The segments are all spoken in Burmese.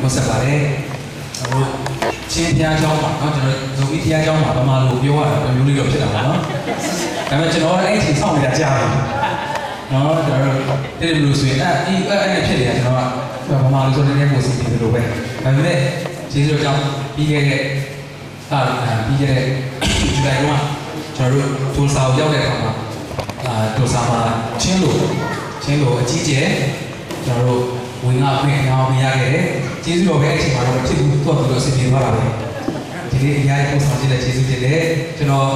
ကိုဆက်ပါတယ်ဟိုချင်းတရားကျောင်းမှာเนาะကျွန်တော်ဇိုပြီးတရားကျောင်းမှာဗမာလိုပြောရတာမျိုးလေးတော့ဖြစ်တာပါเนาะဒါပေမဲ့ကျွန်တော်အဲ့ဒီစောင့်နေတာကြားတယ်เนาะကျွန်တော်တိတိလို့ဆိုရင်အဲ့ဖြစ်နေတာကျွန်တော်ကဗမာလိုဆိုနေတဲ့ကိုစီပြီးလို့ပဲဒါပေမဲ့ကျေးဇူးတော်ကြောင့်ပြီးခဲ့တဲ့ဇူလိုင်ကကျွန်တော်တို့ဒိုစာကိုရောက်တဲ့အခါမှာဒိုစာမှာချင်းလိုအကြီးကျယ်ကျွန်တော်တို့ဝင်ငါပြင်အောင်မရခဲ့တယ်ကျေးဇူးတော်ပဲအချိန်မှာတော့ဖြစ်ဘူးတော့အဆင်ပြေသွားတာပဲဒီနေ့အများကြီးပို့ဆောင်ကြတဲ့ကျေးဇူးတင်တယ်ကျွန်တော်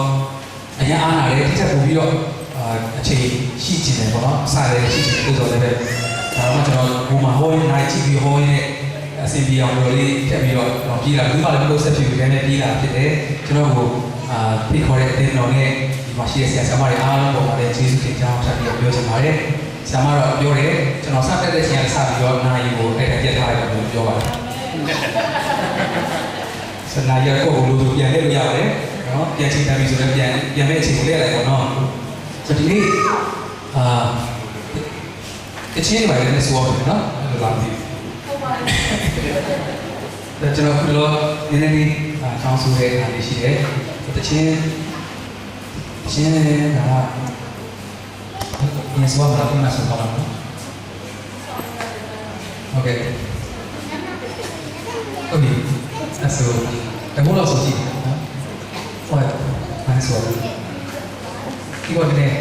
အရင်အားနာတယ်တစ်ချက်ပို့ပြီးတော့အချိန်ရှိကျင်တယ်ပေါ့နော်စားတယ်ရှိကျင်တယ်ဆိုတော့လည်းဒါတော့ကျွန်တော်ဘုံမှာဟောရင်းနိုင်ကြည့်ပြီးဟောရင်းအစီအပြေအောင်လို့လေးဖြတ်ပြီးတော့ပြေးလာဘူးမှလည်းမလို့ဆက်ဖြစ်ပြီးလည်းပြေးလာဖြစ်တယ်ကျွန်တော်ကိုဖိခေါ်တဲ့အတင်းတော်နဲ့ဒီမှာရှိတဲ့ဆရာဆရာမတွေအားလုံးပေါ်မှာလည်းကျေးဇူးတင်ကြောင်းထပ်ပြီးပြောချင်ပါတယ်ဆရာမတော့ပြောတယ်ကျွန်တော်စတက်တဲ့ချိန်ကစပြီးတော့နာရီကိုအဲ့ဒါပြတ်ထားတယ်လို့ပြောပါတယ်စနာရီကိုလို့ပြန်လဲလို့ရပါတယ်နော်ပြန်ချိန်တိုင်းဆိုတော့ပြန်မဲ့အချိန်ကိုလဲလိုက်ပေါ့နော်ဆိုဒီနေ့အချင်းတွေပါလည်းဆိုအောင်နော်အဲ့လိုလာပြီဒါကျွန်တော်ကတော့နည်းနည်းလေးကောင်းဆိုတဲ့အားလေးရှိတယ်တချင်းလည်းကဒီဆိုတော့ဘာလို့ဆိုတော့โอเคဟုတ်ပြီအဲ့ဆိုတမို့လို့ဆိုကြည့်နော်ဟုတ်အဲ့ဆိုဒီကောတဲ့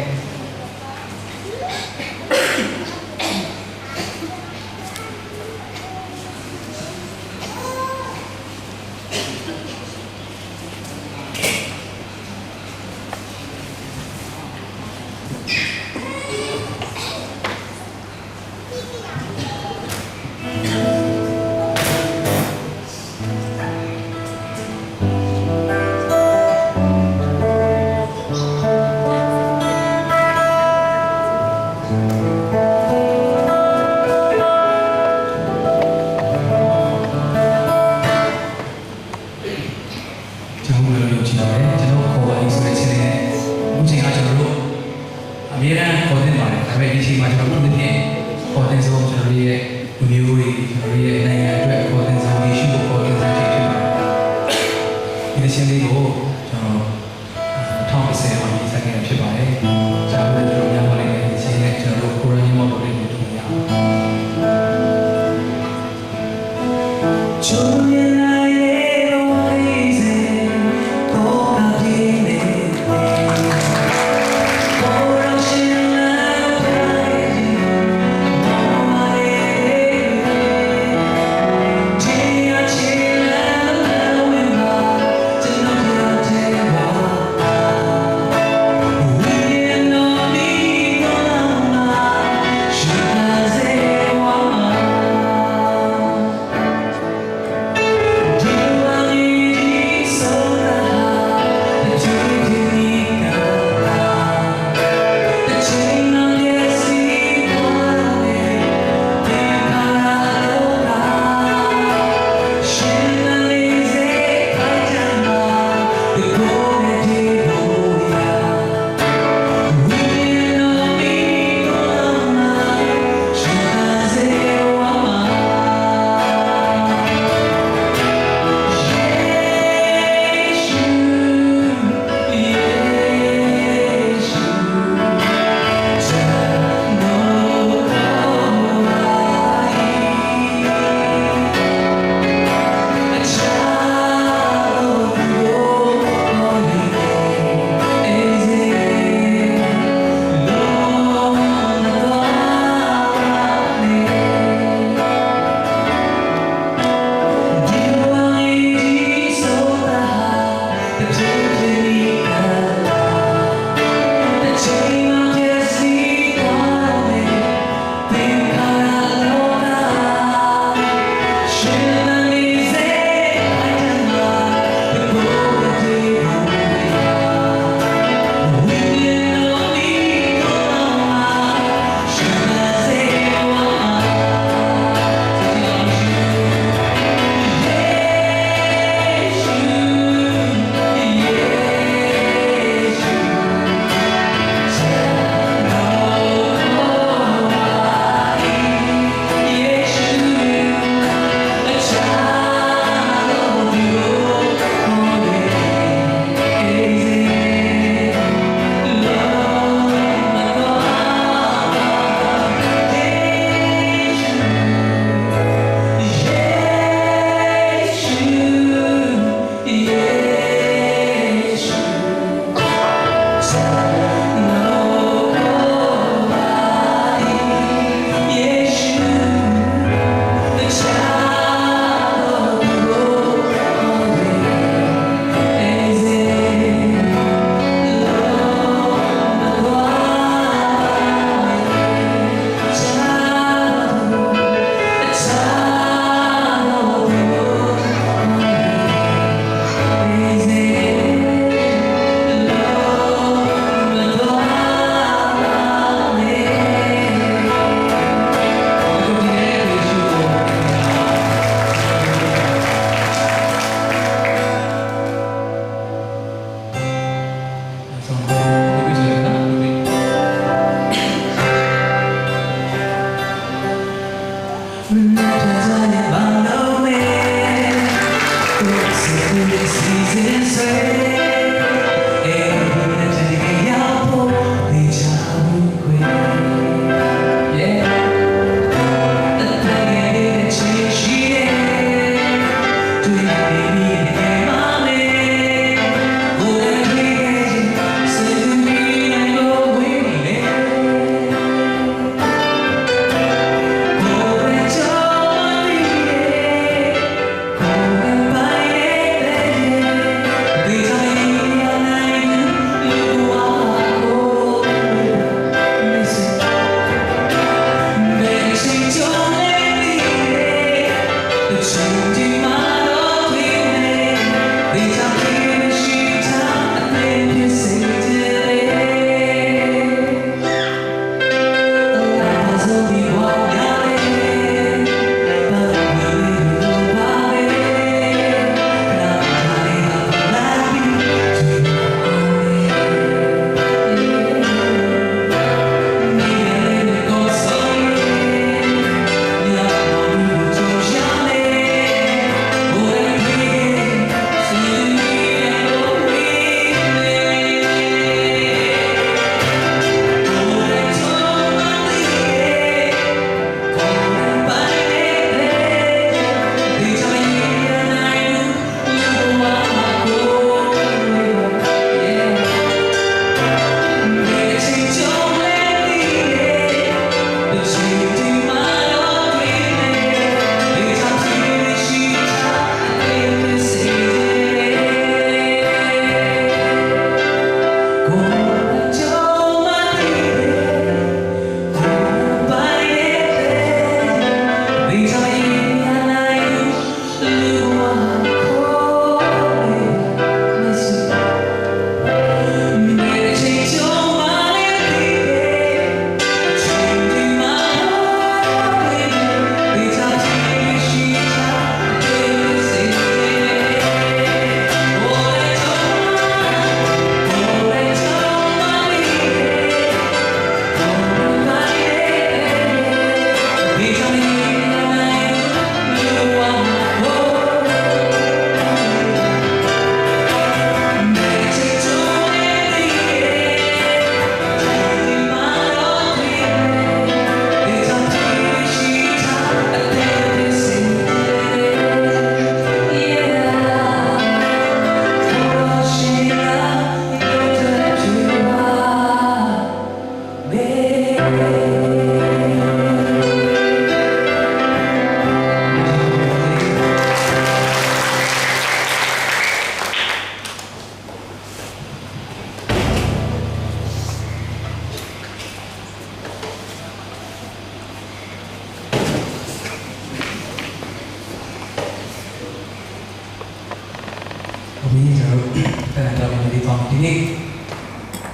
ဒီနေ့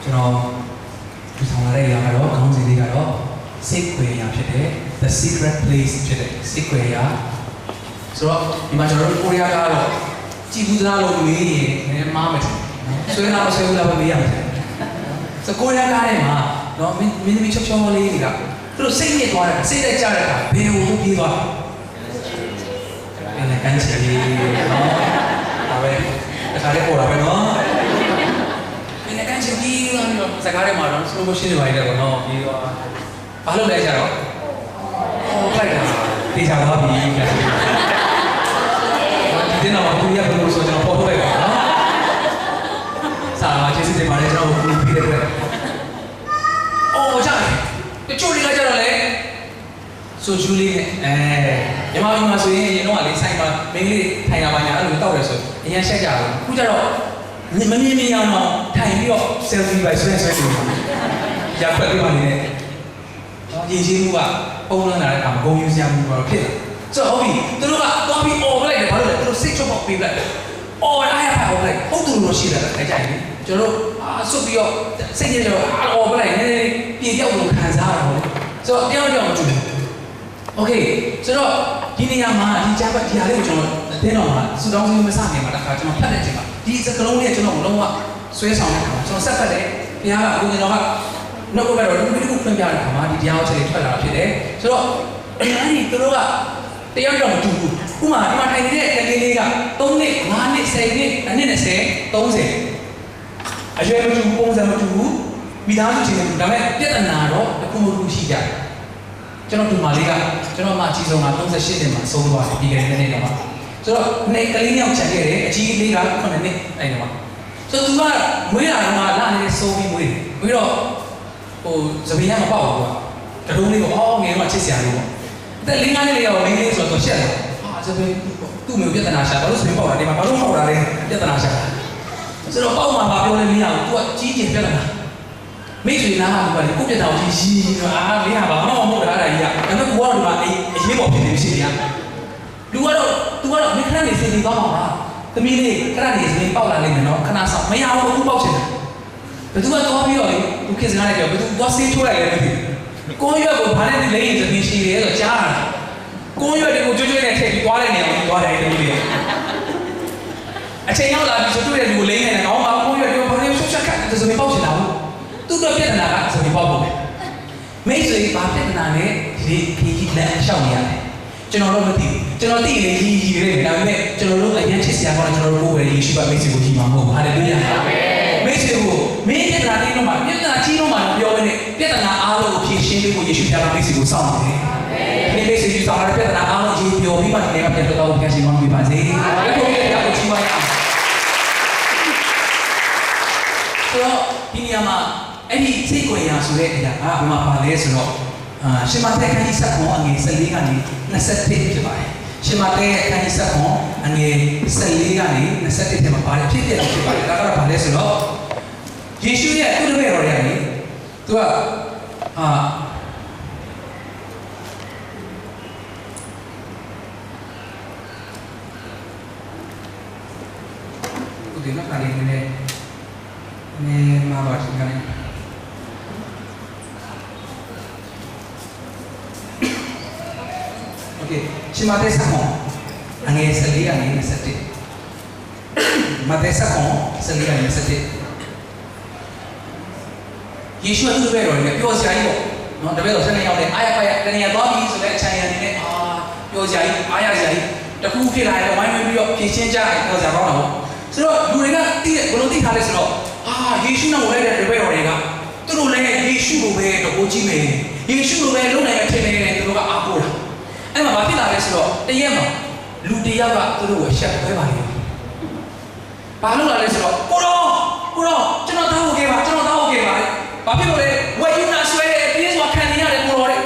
ကျွန်တော်ဒီဆောင်လာတဲ့နေရာကတော့ခေါင်းစဉ်လေးကတော့စိတ်ခွေရာဖြစ်တဲ့ The Secret Place ဖြစ်တဲ့စိတ်ခွေရာဆိုတော့ဒီမှာကျွန်တော်တို့ကိုရီးယားကတော့ကြည်ဘူးသလားလို့မေးရင်နည်းနည်းမားမယ်နော်ဆွဲလာမဆွဲဘူးလားပဲမေးရမယ်ဆိုကိုရီးယားကားထဲမှာနော်မင်းသမီးချောချောလေးတွေကသူတို့စိတ်ညစ်သွားတယ်စိတ်တက်ကြတဲ့အခါဘယ်ကိုပြေးသွားအဲ့ဒါကန်ချီလေးနော်ဒါပဲအခါလေးပေါ်လာပဲနော်စကားထဲမှာတော့ slow motion တွေပါတယ်ပေါ့နော်ပြီးတော့ဘာလို့လဲကြတော့ဟောလိုက်တာတေချာသွားပြီဒီတင်တော့သူရဘယ်လိုဆိုကျွန်တော်ပေါ်ထုတ်လိုက်ပါနော်စာမကျေးဇူးတင်ပါတယ်ကျွန်တော်ကိုပြီးတဲ့အတွက်အော်ကြာတချို့တွေကကြတော့လေဆိုဂျူလီနဲ့ညီမကြီးမှာဆိုရင်ရင်တော့လေဆိုင်မှာမင်းလေးထိုင်တာပါညာအဲ့လိုတောက်တယ်ဆိုအရင်ရှက်ကြတယ်ခုကျတော့မမြင်ရအောင်ထိုင်ပြီးတော့ selfie ပဲဆွဲနေရပတ်ပြီးမှနေတယ်။ရည်ရှိမှုကပုံလန်းလာတဲ့အခါဂုံယူစရာမျိုးတော့ဖြစ်လာ။ဆိုတော့ဟုတ်ပြီသူတို့ကသွားပြီးអော်ပလိုက်တယ်ဘာလို့လဲသူတို့စိတ်ချုပ်ပေါက်ပေးလိုက်။အော်အားရပါအောင်လိုက်ပုံသူတို့ရှိလာတယ်အဲ့ကြိုင်လေကျွန်တော်တို့ဆွတ်ပြီးတော့စိတ်ညစ်တော့អော်ပလိုက်နေပြေပြောက်လို့ခံစားရတော့လေ။ဆိုတော့တယောက်တယောက်မကြည့်ဘူး။ Okay ဆိုတော့ဒီနေရာမှာဒီကြားပတ်ဒီဟာလေးကိုကျွန်တော်တင်းတော်မှာစူတောင်းစင်းမစနေမှာတခါကျွန်တော်ဖတ်တဲ့အချိန်မှာဒီစကလုံးလေးကျွန်တော်လုံးဝဆွဲဆောင်တဲ့အခါမှာကျွန်တော်ဆက်ဖက်တယ်ဘုရားကအခုကျွန်တော်ကနှုတ်ဘက်တော့ဒီလိုဖွင့်ပြတဲ့အခါမှာဒီတရားအချက်လေးထွက်လာတာဖြစ်တယ်ဆိုတော့အဲ့ဒီသူတို့ကတယောက်တော့မတူဘူးဥမာဒီမှာထိုင်နေတဲ့ကလေးလေးက3နှစ်5နှစ်10နှစ်အနှစ်20 30အရွယ်မတူပုံစံမတူဘူးမိသားစုချင်းမတူဒါပေမဲ့ပြဿနာတော့တစ်ခုခုရှိကြတယ်ကျွန်တော်ဒီမှာလေးကကျွန်တော်မှအကြီးဆုံးက38နှစ်မှာဆုံးသွားတယ်ပြီးခဲ့တဲ့နေ့တော့ဆိုတော့နေကလေးယောက်ချန်ခဲ့တယ်အကြီးလေးက9နှစ်အဲ့တော့ဆိုတော့သူကမွေးလာတော့လာနေစိုးပြီးမွေးပြီးတော့ဟိုသပင်ကမပေါက်ဘူးကွာတရုံးလေးကိုငယ်တော့ချစ်စရာလေးပေါ့အသက်5နှစ်လေးရောမင်းလေးဆိုတော့ရှက်တယ်ဟာသပင်သူ့မျိုးပြဿနာရှာဘာလို့သပင်ပေါက်လာဒီမှာဘာလို့ပေါက်လာလဲပြဿနာရှာဆိုတော့ပေါက်မှာဘာပြောလဲမင်းကသူကကြီးကျယ်ပြဿနာမိတ်ဆွေနားမှာဒီကကိုပြဿနာကိုကြီးတော့မင်းကဘာမှမဟုတ်တာအဲ့ဒါကြီးကဒါပေမဲ့ကိုကတော့ဒီမှာအရေးပေါ်ဖြစ်နေရှိနေရ လူကတော့မိခဏနေစီစီသွားမှာပါသမီးလေးခဏနေစီပေါက်လာလိမ့်မယ်နော်ခဏဆောင်မရဘူးအခုပေါက်ချင်တယ်ဘယ်သူကသွားပြီးတော့လေသူခေတ်စကားလိုက်ပြောဘယ်သူသွားဆေးချိုးလိုက်လဲမသိဘူးကိုရွက်ကိုဘာနဲ့လိမ့်ရင်သမီးရှိတယ်ဆိုကြားတာကိုရွက်တွေကိုကျွတ်နဲ့ထည့်ပြီးသွားတဲ့နေရာကိုသွားတယ်သမီးလေးအချိန်ရောက်လာပြီးဆိုတွေ့တဲ့လူကိုလိမ့်နေတယ်ကောင်းပါကိုရွက်တွေကိုဘာနဲ့ဆွတ်ချက်ခတ်တယ်ဆိုပြီးပေါက်ချင်တာဘူးသူတို့ပြဿနာကဆိုပြီးပေါက်ဖို့မိတ်ဆွေဘာပြဿနာနဲ့ဒီခကြီးလက်ရှောက်နေရတယ်ကျွန်တော်တို့မသိဘူးကျွန်တော်သိတယ်ကြီးကြီးလေးဒါပေမဲ့ကျွန်တော်တို့အရင်ချစ်စရာကောင်းတယ်ကျွန်တော်တို့ကိုယ်ပဲယေရှုပါမိတ်ဆွေကိုကြီးမှာမဟုတ်ဘူးဟာလေလုယာအာမင်မိတ်ဆွေကိုမင်းပြဿနာတင်းတော့မှပြဿနာကြီးတော့မှပြောမနေပြဿနာအားလုံးကိုဖြေရှင်းပေးဖို့ယေရှုပြတာမိတ်ဆွေကိုစောင့်နေတယ်ဒီမိတ်ဆွေကြီးစောင့်ရတဲ့ပြဿနာအားလုံးကြီးပြောပြီးမှဒီနေ့ကပြန်တော့ပြန်ရှင်းမှပြပါစေဘယ်လိုလဲရဖို့ကြီးပါရအောင်ဆိုတော့ဒီနေရာမှာအဲ့ဒီစိတ်ကိုရာဆိုတဲ့အရာကဘယ်မှာပါလဲဆိုတော့ရှင်မသက်ခန်းကြီးဆက်ခွန်အငယ်14ကနေ21ဖြစ်ပါတယ်ရှင်မသက်ခန်းကြီးဆက်ခွန်အငယ်14ကနေ21ထဲမှာပါတယ်ဖြစ်တယ်ဖြစ်ပါတယ်ဒါကတော့ဘာလဲဆိုတော့ယေရှုရဲ့သူ့တပည့်တော်တွေကနေသူကဒီနောက်ကနေနေမှာပါရှင်ကနေရှင်မသက်ဆက်ခွန်အငယ်14ကနေ21မသက်ဆက်ခွန်14ကနေ21ယေရှုသူ့ဘက်တော်နဲ့ပြောစရာကြီးပေါ့နော်တပည့်တော်12ယောက်နဲ့အားရပါရတဏှာသွားပြီဆိုတဲ့အချမ်းရံနေနဲ့ပြောစရာကြီးအားရစရာကြီးတခုဖြစ်လာရင်ဝိုင်းဝန်းပြီးတော့ဖြည့်ချင်းကြတယ်ပြောစရာကောင်းတာပေါ့ဆိုတော့လူတွေကသိတဲ့ဘယ်လိုသိထားလဲဆိုတော့ယေရှုနဲ့ဝင်တဲ့တပည့်တော်တွေကသူတို့လည်းယေရှုကိုပဲတကိုးကြည့်မယ်ယေရှုကိုပဲလုံးနိုင်မယ်ထင်နေတယ်သူတို့ကအားကိုးတာအဲ့မှာဘာဖြစ်လာလဲဆိုတော့တရက်မှာလူတယောက်ကသူတို့ကိုရှက်ခွဲပါလေဘာလို့လာလဲဆိုတော့ကိုတော့ကျွန်တော်သားဟုတ်ခဲ့ပါဘာဖြစ်လို့လဲဝယ်ယူနာဆွဲတဲ့အပြင်းစွာခံနေရတယ်ကိုတော့တဲ့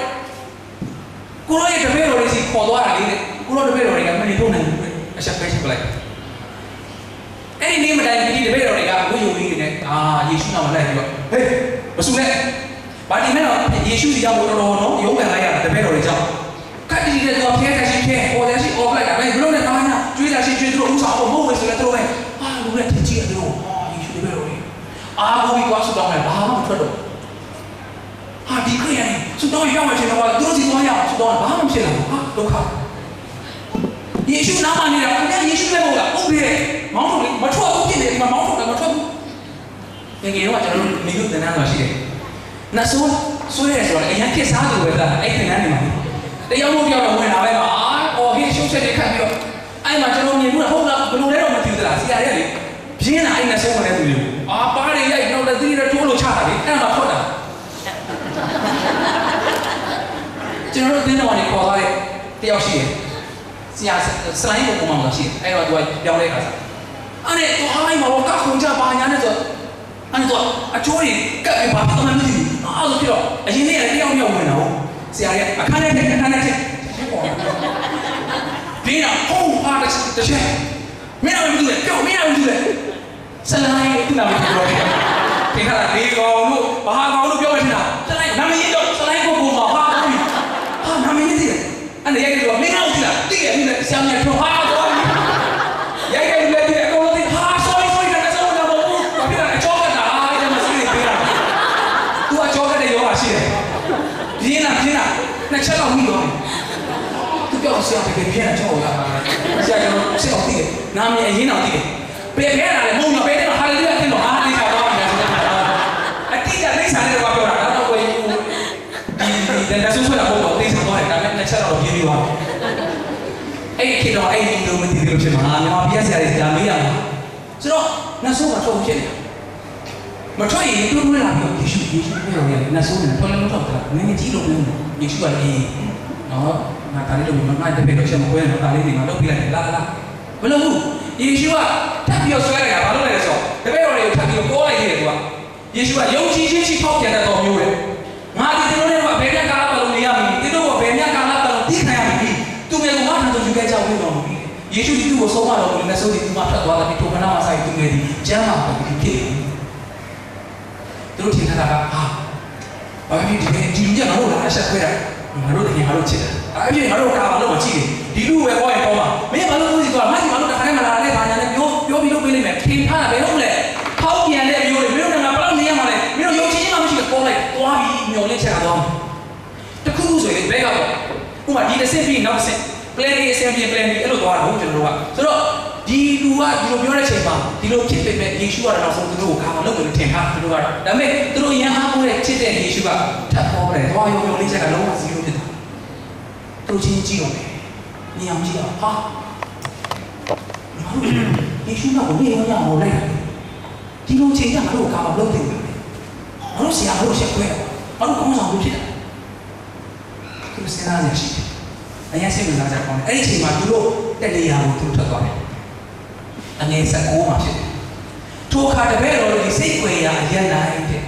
ကိုတော့ရဲ့တပည့်တော်တွေစီခေါ်သွားတာလေတဲ့ကိုတော့တပည့်တော်တွေကမနေတော့နိုင်ဘူးအရှက်ပဲချက်ပလိုက်အဲ့ဒီနေ့မတိုင်ဒီတပည့်တော်တွေကဝိယုံလေးတွေနဲ့ယေရှုနာမလိုက်ပြီးတော့ဟေးမဆူနဲ့ဗာဒီမဲ့တော့ယေရှုစီကြောင့်တော်နော်ရုံးကန်လိုက်ရတာတပည့်တော်တွေကြောင့်ကတ်တီတဲ့တော့ဖျက်တဲ့ရှိဖျက်ပေါ်တဲ့ရှိအော်လိုက်တာပဲဘလို့နဲ့သားညာကျွေးတာရှိကျွေးသူတို့ဥစားဖို့မဟုတ်ဘူးဆိုလည်းသူတို့ပဲလူနဲ့ထင်ကြည့်ရတယ်ယေရှုတပည့်တော်တွေကိုပြီးသွားဆူတောင်းတယ်ဘာမှမထွက်တော့ဒီခရီးရင်ဆူတောင်းရောက်မှချင်တော့သူတို့စီသွားရအောင်ဆူတောင်းဘာမှမဖြစ်လာဘူးဒုက္ခယေရှုနာမနေတာခင်ဗျာယေရှုပဲမဟုတ်လားဟုတ်ပြီမောင်းထုတ်လေမထွက်ဘူးဖြစ်နေဒီမှာမောင်းထုတ်တယ်မထွက်ဘူးငယ်ငယ်တော့ကျွန်တော်တို့မိလို့တင်တာရှိတယ်နတ်ဆိုးရဲဆိုတော့အရင်ကစားလို့ပဲလားအဲ့တင်တန်းနေမှာတယောက်မို့တယောက်တော့ဝင်လာပဲပါဟေးရှုပ်ချက်တွေခတ်ပြီးတော့အဲ့မှာကျွန်တော်မြင်ဘူးလားဟုတ်လားဘယ်လိုလဲတော့မသိဘူးလားဆရာတွေကလေပြင်းလာအဲ့နဲ့ဆုံးဝင်တဲ့သူတွေပါးတွေရိုက်တော့လက်သီးတွေထိုးလို့ချတာလေအဲ့မှာထွက်တာကျွန်တော်တို့တင်းတော်ကနေခေါ်သွားတဲ့တယောက်ရှိတယ်ဆရာစလိုင်းကိုပုံမှန်လာရှိတယ်အဲ့တော့သူကပြောင်းလဲခါစားအဲ့နဲ့သူဟိုင်းမှာတော့ကခုံကြပါညာနဲ့ဆိုအဲ့တော့အချိုးတွေကပ်ပြီးပါတော့မှမသိဘူးအဲ့လိုဖြစ်တော့အရင်နေ့ကတယောက်ဝင်တာဟုတ်ဆရာကအခန်းထဲဒီတော့ဟုတ်ပါတစ်ချက်မင်းအောင်ကြည့်လေကြောက်မင်းအောင်ကြည့်လေစလိုင်းကိုနာမည်ပြောတယ်ဒီခါလေကောင်လို့ဘာကောင်လို့ပြောနေတာစလိုင်းနာမည်တော့စလိုင်းကိုပုံမှာနာမည်သိတယ်အဲ့ဒါရိုက်ကြတော့မင်းအောင်ကြည့်လားသိတယ်ဒီဆရာမြတ်ထွန်းတော့ရိုက်ကြတယ်ဒီအကောင်လို့သိsorry ဒါဆိုတော့ဘာဖြစ်လဲအချောကတာအဲ့ဒါမှစိတ်ပေးတာသူအချောကတဲ့ရောပါရှိတယ်ပြင်းတာနှစ်ချက်လောက်ပြီးတော့သူပြောဆရာတကယ်ပြင်းတာချောလာဆရာကျွန်တော်စိတ်အောင်သိတယ်နာမည်အရင်အောင်သိတယ်ပေခဲတာလေမုံတော့ပေတဲ့ဟာလေတိတင်တော့တိချတော့တယ်အတိကလိမ့်စားတယ်ကွာပြောတာတော့ကိုဒီဒါဆိုဆိုတာပေါ့တိစားတော့တယ်ဒါပေမဲ့နှစ်ချက်တော့ပြင်းပြီးသွားအဲ့ခေတော့အဲ့ဒီလိုမသိသေးလို့ဖြစ်မှာမြန်မာပြည်ဆရာတွေဒါမေးရမှာဆိုတော့နတ်ဆိုးကထုတ်ဖြစ်နေတာမထွက်ရင်တူတူလာပြီးယေရှုပြောရတယ်နတ်ဆိုးနဲ့ထွက်လည်းမထွက်ဘူးနည်းနည်းကြီးလို့မလို့ယေရှုကလည်းနော်ငါဒါလေးလို့မတပည့်တော့ချက်မခွဲတော့ဒါလေးတွေငါလုပ်ပြလိုက်လာမလို့ဘူးယေရှုကထပ်ပြီးဆွဲလိုက်တာဘာလို့လဲဆိုတော့တပည့်တော်တွေကိုထပ်ပြီးပေါ်လိုက်တယ်ကွာယေရှုကယုံကြည်ခြင်းရှိထောက်ပြန်တဲ့တော်မျိုးလေငါဒီတို့တွေကဘယ်ညကာလပတ်လုံးနေရမည်ဒီတို့ကဘယ်ညကာလပတ်လုံးသိခံရမည်သူမျိုးကငါ့ထံသို့ယူခဲ့ကြဝိတော်မူပြီယေရှုဒီသူ့ကိုဆုံးမတော်မူတဲ့ဆိုဒီသူမှထွက်သွားတယ်ဒီထိုကနာမှာဆိုင်သူငယ်ဒီကျမ်းမှာဖြစ်တယ်တို့ထင်ထားတာကဘာဖြစ်ဒီလူကငါတို့လာအဆက်ခွဲတာငါတို့တကယ်ငါတို့ချစ်တယ်အဲ့ဒီငါတို့ကာဘာလို့မကြည့် ဒီလူပဲပေါ်ရင်ပေါ်မှာမင်းဘာလို့ကိုစီသွားမကြီးဘာလို့တခါတည်းမလာလဲဘာညာလဲပြောပြီးလုပ်ပေးလိမ့်မယ်ထင်ထားတာပဲဟုတ်လဲထောက်ပြန်တဲ့မျိုးတွေမင်းတို့ကဘာလို့နေရမှာလဲမင်းတို့ယုံကြည်ခြင်းမှမရှိဘူးပေါ်လိုက်သွားပြီးမျောလင့်ချက်ကသွားတခုဆိုရင်ဘဲကတော့ဥပမာဒီတစ်ဆင့်ပြီးနောက်တစ်ဆင့် plan A အဆင့်ပြီး plan B အဲ့လိုသွားတာဟုတ်ကျွန်တော်တို့ကဆိုတော့ဒီလူကဒီလိုပြောတဲ့ချိန်မှာဒီလိုဖြစ်ပေမဲ့ယေရှုကတော့နောက်ဆုံးသူတို့ကိုခါမလုပ်လို့ထင်ထားသူတို့ကတော့ဒါပေမဲ့သူတို့ရန်အားကိုတဲ့ချစ်တဲ့ယေရှုကထပ်ပေါ်တယ်သွားရုံလေးချက်ကလုံးဝ0ဖြစ်တာသူချင်းကြည့်တော့တယ်ညအောင်ကြည့်တော့ဟာယေရှုကဘယ်လိုရအောင်လိုက်တာဒီလိုချိန်ကငါတို့ကခါမလုပ်တယ်ငါတို့ဆရာတို့ချက်ခွဲငါတို့ကောင်းဆောင်လို့ဖြစ်တာသူစဉ်းစားနေရှိတယ်အရင်စိတ်ဝင်စားကြကောင်းတယ်အဲ့ဒီချိန်မှာသူတို့တက်နေရအောင်သူထွက်သွားတယ်အငယ်16မှာဖြစ်တယ်ထိုအခါတပည့်တော်တို့ဒီစိတ်ွယ်ရာအရန်နိုင်တဲ့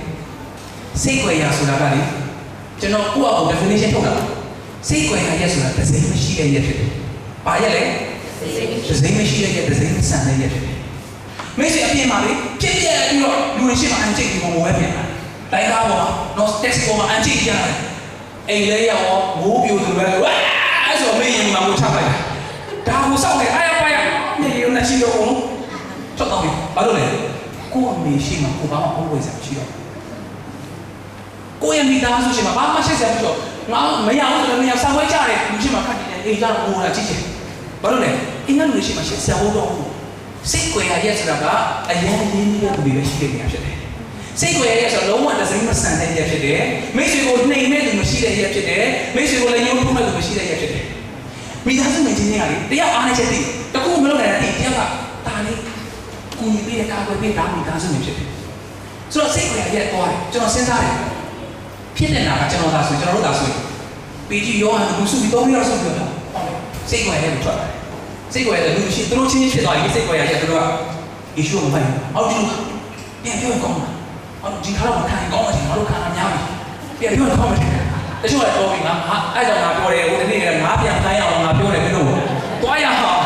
စိတ်ွယ်ရာဆိုတာကလေကျွန်တော်ကိုယ့်အကူ definition ထုတ်တာစိတ်ွယ်ရာရက်ဆိုတာတစ်စိမ့်မရှိတဲ့ရက်ဖြစ်တယ်။ဘာရက်လဲတစ်စိမ့်မရှိတဲ့ရက်တစ်စိမ့်ဆန်တဲ့ရက်ဖြစ်တယ်။မိတ်ဆွေအပြင်မှာလေဖြစ်ပြပြီးတော့လူတွေရှိမှအန်ချိတ်ဒီပုံပဲပြန်လာ။တိုင်းကားပေါ်မှာ not text ပေါ်မှာအန်ချိတ်ကြတယ်။အိမ်လေးရောမိုးပြိုသူပဲဝါအဲ့ဆိုမင်းရင်မှာကိုချလိုက်တာ။ဒါကိုစောက်နေအားရပါရနေရုံနဲ့ရှိတော့အောင်ထွက်တော့ပြီ။ဘာလို့လဲ။ကိုယ့်အမေရှိမှကိုဘာမှမဟုတ်ဝေးစရာမရှိတော့ကိုယ့်ရဲ့မိသားစုရှိမှဘာမှရှိစရာမရှိတော့ငါမရဘူးဆိုတော့နေရာဆောက်ဝဲကြတယ်လူရှိမှခတ်နေတယ်အိမ်ကြတော့ငိုတာကြည့်ချင်ဘာလို့လဲအင်္ဂလိပ်လူရှိမှရှက်ဆရာဟုတ်တော့စိတ်ွယ်ရရဲ့ဆိုတာကအရင်ရင်းနှီးတဲ့သူတွေပဲရှိတဲ့နေရာဖြစ်တယ်စိတ်ွယ်ရရဲ့ဆိုတော့လုံးဝတစ်စိမ့်မဆန်တဲ့ရက်ဖြစ်တယ်မိတ်ဆွေကိုနှိမ်မဲ့သူမရှိတဲ့ရက်ဖြစ်တယ်မိတ်ဆွေကိုလည်းယုံထုမဲ့သူမရှိတဲ့ရက်ဖြစ်တယ်မိသားစုမင်းချင်းတွေကလေတရားအားနဲ့ချက်တည်းတခုမလုပ်နိုင်တဲ့တရားကဒါလေးကိုကြီးပေးတဲ့ကာကွယ်ပေးတာမိသားစုမင်းဖြစ်တယ်ဆိုတော့စိတ်ွယ်ရရဲ့သွားတယ်ကျွန်တော်စဉ်းစားတယ်ဖြစ်နေတာကကျွန်တော်သာဆိုကျွန်တော်တို့သာဆိုပေကြီးယောဟန်လူစုပြီး3ရက်ဆိုပြောတာစိတ်ွယ်ရဲထွက်တယ်စိတ်ွယ်ရဲလူရှိသူတို့ချင်းဖြစ်သွားပြီစိတ်ွယ်ရဲသူတို့ကယေရှုကိုမပိုင်အောက်ကျလို့ပြန်ပြောကောင်းတာအောက်ဒီခါတော့မခံကောင်းမှတင်ငါတို့ခံအများပြီပြန်ပြောကောင်းမှတင်တချို့လည်းတော်ပြီငါအဲ့ကြောင့်ငါပြောတယ်ဟိုဒီနေ့ကငါပြန်ခိုင်းအောင်ငါပြောတယ်မင်းတို့တွားရအောင်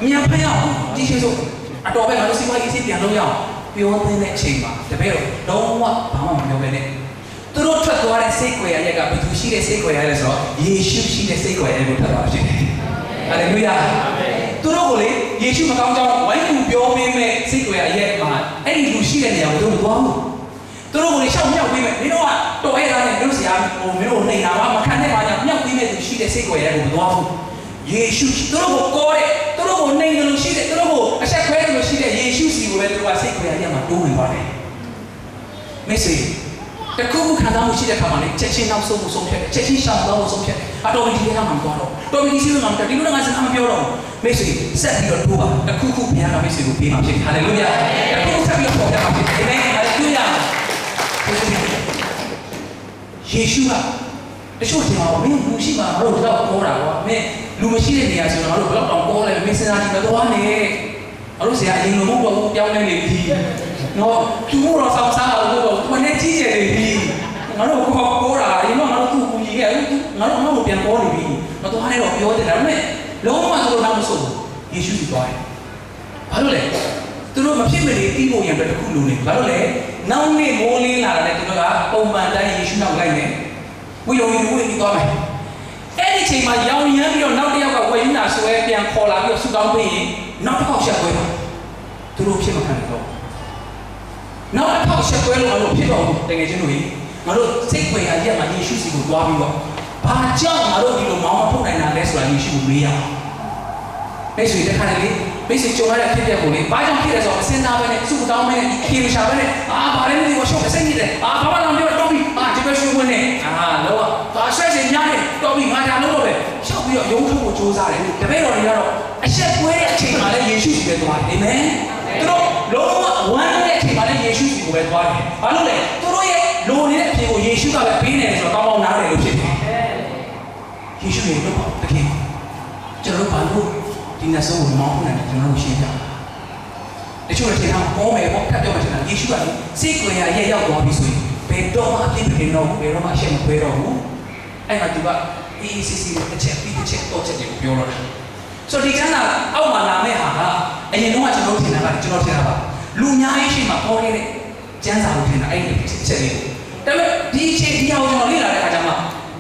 အမြန်ဖမ်းရအောင်ဒီရှိဆိုအတော်ပဲငါတို့စီမံရေးစီပြန်လုပ်ရအောင်ပြောတဲ့အချိန်မှာတပည့်တော့လုံးဝဘာမှမပြောပဲနဲ့သူတို့ထွက်သွားတဲ့စိတ်ွယ်ရရကဘယ်သူရှိတဲ့စိတ်ွယ်ရလဲဆိုတော့ယေရှုရှိတဲ့စိတ်ွယ်ရကိုထွက်သွားဖြစ်တယ်။ဟာလေလုယာ။သူတို့ကိုလေယေရှုမကောင်းကြောင်းဝိုင်းကူပြောပေးမဲ့စိတ်ွယ်ရရဲ့မှာအဲ့ဒီလူရှိတဲ့နေရာကိုသူတို့မသွားဘူး။သူတို့ကိုလေရှောက်မြောက်ပေးမဲ့မင်းတို့ကတော်ရဲသားနဲ့တို့ဆရာဟိုမင်းတို့နှိမ်တာမခံတဲ့ဘာကြောင့်မြောက်ပေးမဲ့သူရှိတဲ့စိတ်ွယ်ရကိုမသွားဘူး။ယေရှုသူတို့ကိုကောတဲ့သူတို့ကိုနှိမ်တယ်လို့ရှိတဲ့သူတို့ကိုအဆက်ခွဲတယ်လို့ရှိတဲ့ယေရှုစီကိုပဲသူတို့ကစိတ်ွယ်ရမှာတိုးဝင်ပါတယ်။မိတ်ဆွေတခုခုခံစားမှုရှိတဲ့ခါမှာလေချက်ချင်းနောက်ဆုံးမှုဆုံးဖြတ်တယ်ချက်ချင်းရှောင်တော့မှုဆုံးဖြတ်တယ်အတော်ဒီထဲမှာမသွားတော့တော်ဒီစီးမှာဒီလိုငါစကားမပြောတော့မိတ်ဆွေဆက်ပြီးတော့ထိုးပါတခုခုဘုရားကမိတ်ဆွေကိုပေးမှာဖြစ်ဟာလေလုယာတခုခုဆက်ပြီးတော့ပေါ်ပြမှာဖြစ်အာမင်ဟာလေလုယာယေရှုကတချို့တင်ပါမင်းလူရှိမှာငါတို့တော့ပေါ်တာကွာမင်းလူမရှိတဲ့နေရာဆိုတော့ငါတို့ဘယ်တော့တောင်ပေါ်လဲမင်းစဉ်းစားကြည့်မသွားနဲ့ငါတို့ဆရာအရင်လိုမဟုတ်ဘူးပြောင်းလဲနေပြီနော်သူတို့တော့ဆောင်စားတော့ဘုရားနဲ့ကြီးကျယ်နေပြီငါတို့ကိုတာအရင်တော့ငါတို့သူ့ကိုကြီးခဲ့ငါတို့ပြန်ပေါ်နေပြီမသွားနဲ့တော့ပြောတယ်ဒါပေမဲ့လုံးဝသူတို့တော့မဆိုဘူးယေရှုကြီးသွားတယ်ဘာလို့လဲသူတို့မဖြစ်မနေပြီးဖို့ရံပဲတစ်ခုလုံးနေဘာလို့လဲနောက်နေ့မိုးလင်းလာတယ်သူတို့ကပုံမှန်တိုင်းယေရှုနောက်လိုက်နေဝိယုံဝိပြီးသွားမယ်အဲ့ဒီချိန်မှာရောင်ရမ်းပြီးတော့နောက်တစ်ယောက်ကဝယ်ယူလာဆွဲပြန်ခေါ်လာပြီးတော့ဆူတောင်းပေးရင်နောက်တစ်ခေါက်ဆက်ပွဲတော့သူတို့ဖြစ်မခံတော့နောက်တစ်ခေါက်ဆက်ပွဲလို့ငါတို့ဖြစ်တော့တကယ်ချင်းတို့ကြီးငါတို့စိတ်ွယ်ရရက်မှာယေရှုစီကိုတွားပြီးတော့ဘာကြောင့်ငါတို့ဒီလိုမောင်းမထုတ်နိုင်တာလဲဆိုတာယေရှုကိုမေးရအောင်မိတ်ဆွေတခါလေမိတ်ဆွေကြုံရတဲ့ဖြစ်ရပ်ကိုလေဘာကြောင့်ဖြစ်လဲဆိုတော့အစင်းသားပဲနဲ့စုတောင်းပဲနဲ့ခေရရှာပဲနဲ့ဘာလဲမသိဘူးရှုပ်စိတ်နေတယ်ဘာမှတော့ပြောတော့ပြီးဒီဘက်ရှုပ်ဝင်နေလောကဘာဆွဲစင်ညားနေတော့ပြီးငါဒါလို့တော့ပဲရှောက်ပြီးတော့ရုံးထုတ်ဖို့ကြိုးစားတယ်တပည့်တော်တွေကတော့အဆက်ပွဲတဲ့အချိန်မှာလည်းယေရှုစီပဲသွားတယ်အာမင်သူတို့လုံးဝဝမ်းတဲ့အချိန်မှာလည်းယေရှုစီကိုပဲသွားတယ်ဘာလို့လဲသူတို့ရဲ့လိုနေတဲ့အဖြစ်ကိုယေရှုကပဲပေးနေတယ်ဆိုတော့ကောင်းကောင်းနားတယ်လို့ဖြစ်တယ်ယေရှုရဲ့တော့တကယ်ကျွန်တော်တို့ဘာလို့ဒီနေ့ဆုံးကိုမောင်းနေတယ်ကျွန်တော်တို့ရှင်းပြတချို့တွေထင်တာပေါ်မယ်ပေါ့ထပ်ပြောမှထင်တာယေရှုကလေစိတ်ကိုယ်ရရဲ့ရောက်သွားပြီဆိုရင်ဘယ်တော့မှအပြစ်မတင်တော့ဘူးဘယ်တော့မှအရှက်မခွဲတော့ဘူးအဲ့မှာသူက ECC တစ်ချက်ပြီးတစ်ချက်တော့ချက်တွေကိုပြောတော့တာဆိုဒီကျမ်းစာအောက်မှာလာမဲ့ဟာကအရင်တော့ကျွန်တော်ထင်တာကကျွန်တော်ထင်တာပါလူများရေးရှိမှပေါ်ခဲ့တဲ့ကျမ်းစာကိုထင်တာအဲ့ဒီချက်လေးဒါပေမဲ့ဒီအချိန်ဒီအောင်ကျွန်တော်လေ့လာတဲ့အခါကျမှ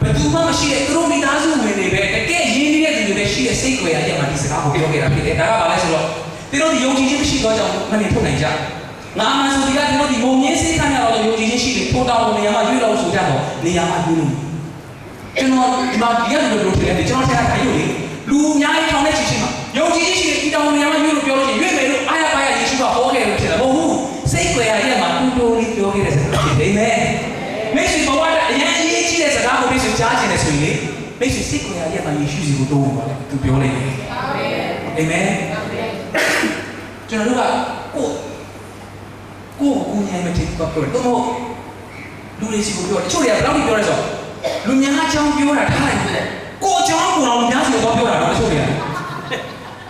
ဘယ်သူမှမရှိတဲ့သူတို့မိသားစုဝင်တွေပဲတကယ်ရင်းနှီးတဲ့သူတွေပဲ ရှိတဲ့စိတ်ွယ်ရတဲ့မှာဒီစကားကိုပြောခဲ့တာဖြစ်တယ်ဒါကဘာလဲဆိုတော့ဒီလိုဒီယုံကြည်ခြင်းမရှိတော့ကြောင့်မမြင်ထုတ်နိုင်ကြငါမှဆိုဒီကဒီလိုဒီမုံမြင့်စိတ်ခံရတော့ယုံကြည်ခြင်းရှိတယ်ထိုးတောင်းနေရာမှာရွေးတော့ဆိုကြတော့နေရာမှာရွေးလို့ကျွန်တော်ဒီမှာဒီကလိုလိုထင်တယ်ကျွန်တော်ထင်တာခိုင်းလို့လေလူအများကြီးထောင်တဲ့ချီချင်းမှာယုံကြည်ခြင်းရှိတယ်ဒီတောင်းနေရာမှာရွေးလို့ပြောလို့ရှိရင်ရွေးမယ်လို့အားရပါရယေရှုကဟောခဲ့လို့ဖြစ်တယ်မဟုတ်ဘူးစိတ်ွယ်ရတဲ့မှာတူတူလေးပြောခဲ့တဲ့စကားဖြစ်တယ်အာမင်မိတ်ဆွေဘဝကအရင်အရေးကြီးတဲ့စကားကိုမိတ်ဆွေကြားချင်တယ်ဆိုရင်လေမိတ်ဆွေစိတ်ကိုယ်ရတဲ့မှာယေရှုစီကိုတိုးဝင်ပါလေသူပြောလိုက်တယ်အာမင်ကျွန်တော်တို့ကကိုညံမထင်တော့ပြောတယ်တော့လူတွေစီကိုပြောတယ်တချို့တွေကဘယ်လောက်ပြောလဲဆိုတော့လူများအကြောင်းပြောတာထားလိုက်ကိုအကြောင်းကိုတော့လူများစီကိုပြောတာတော့တချို့တွေက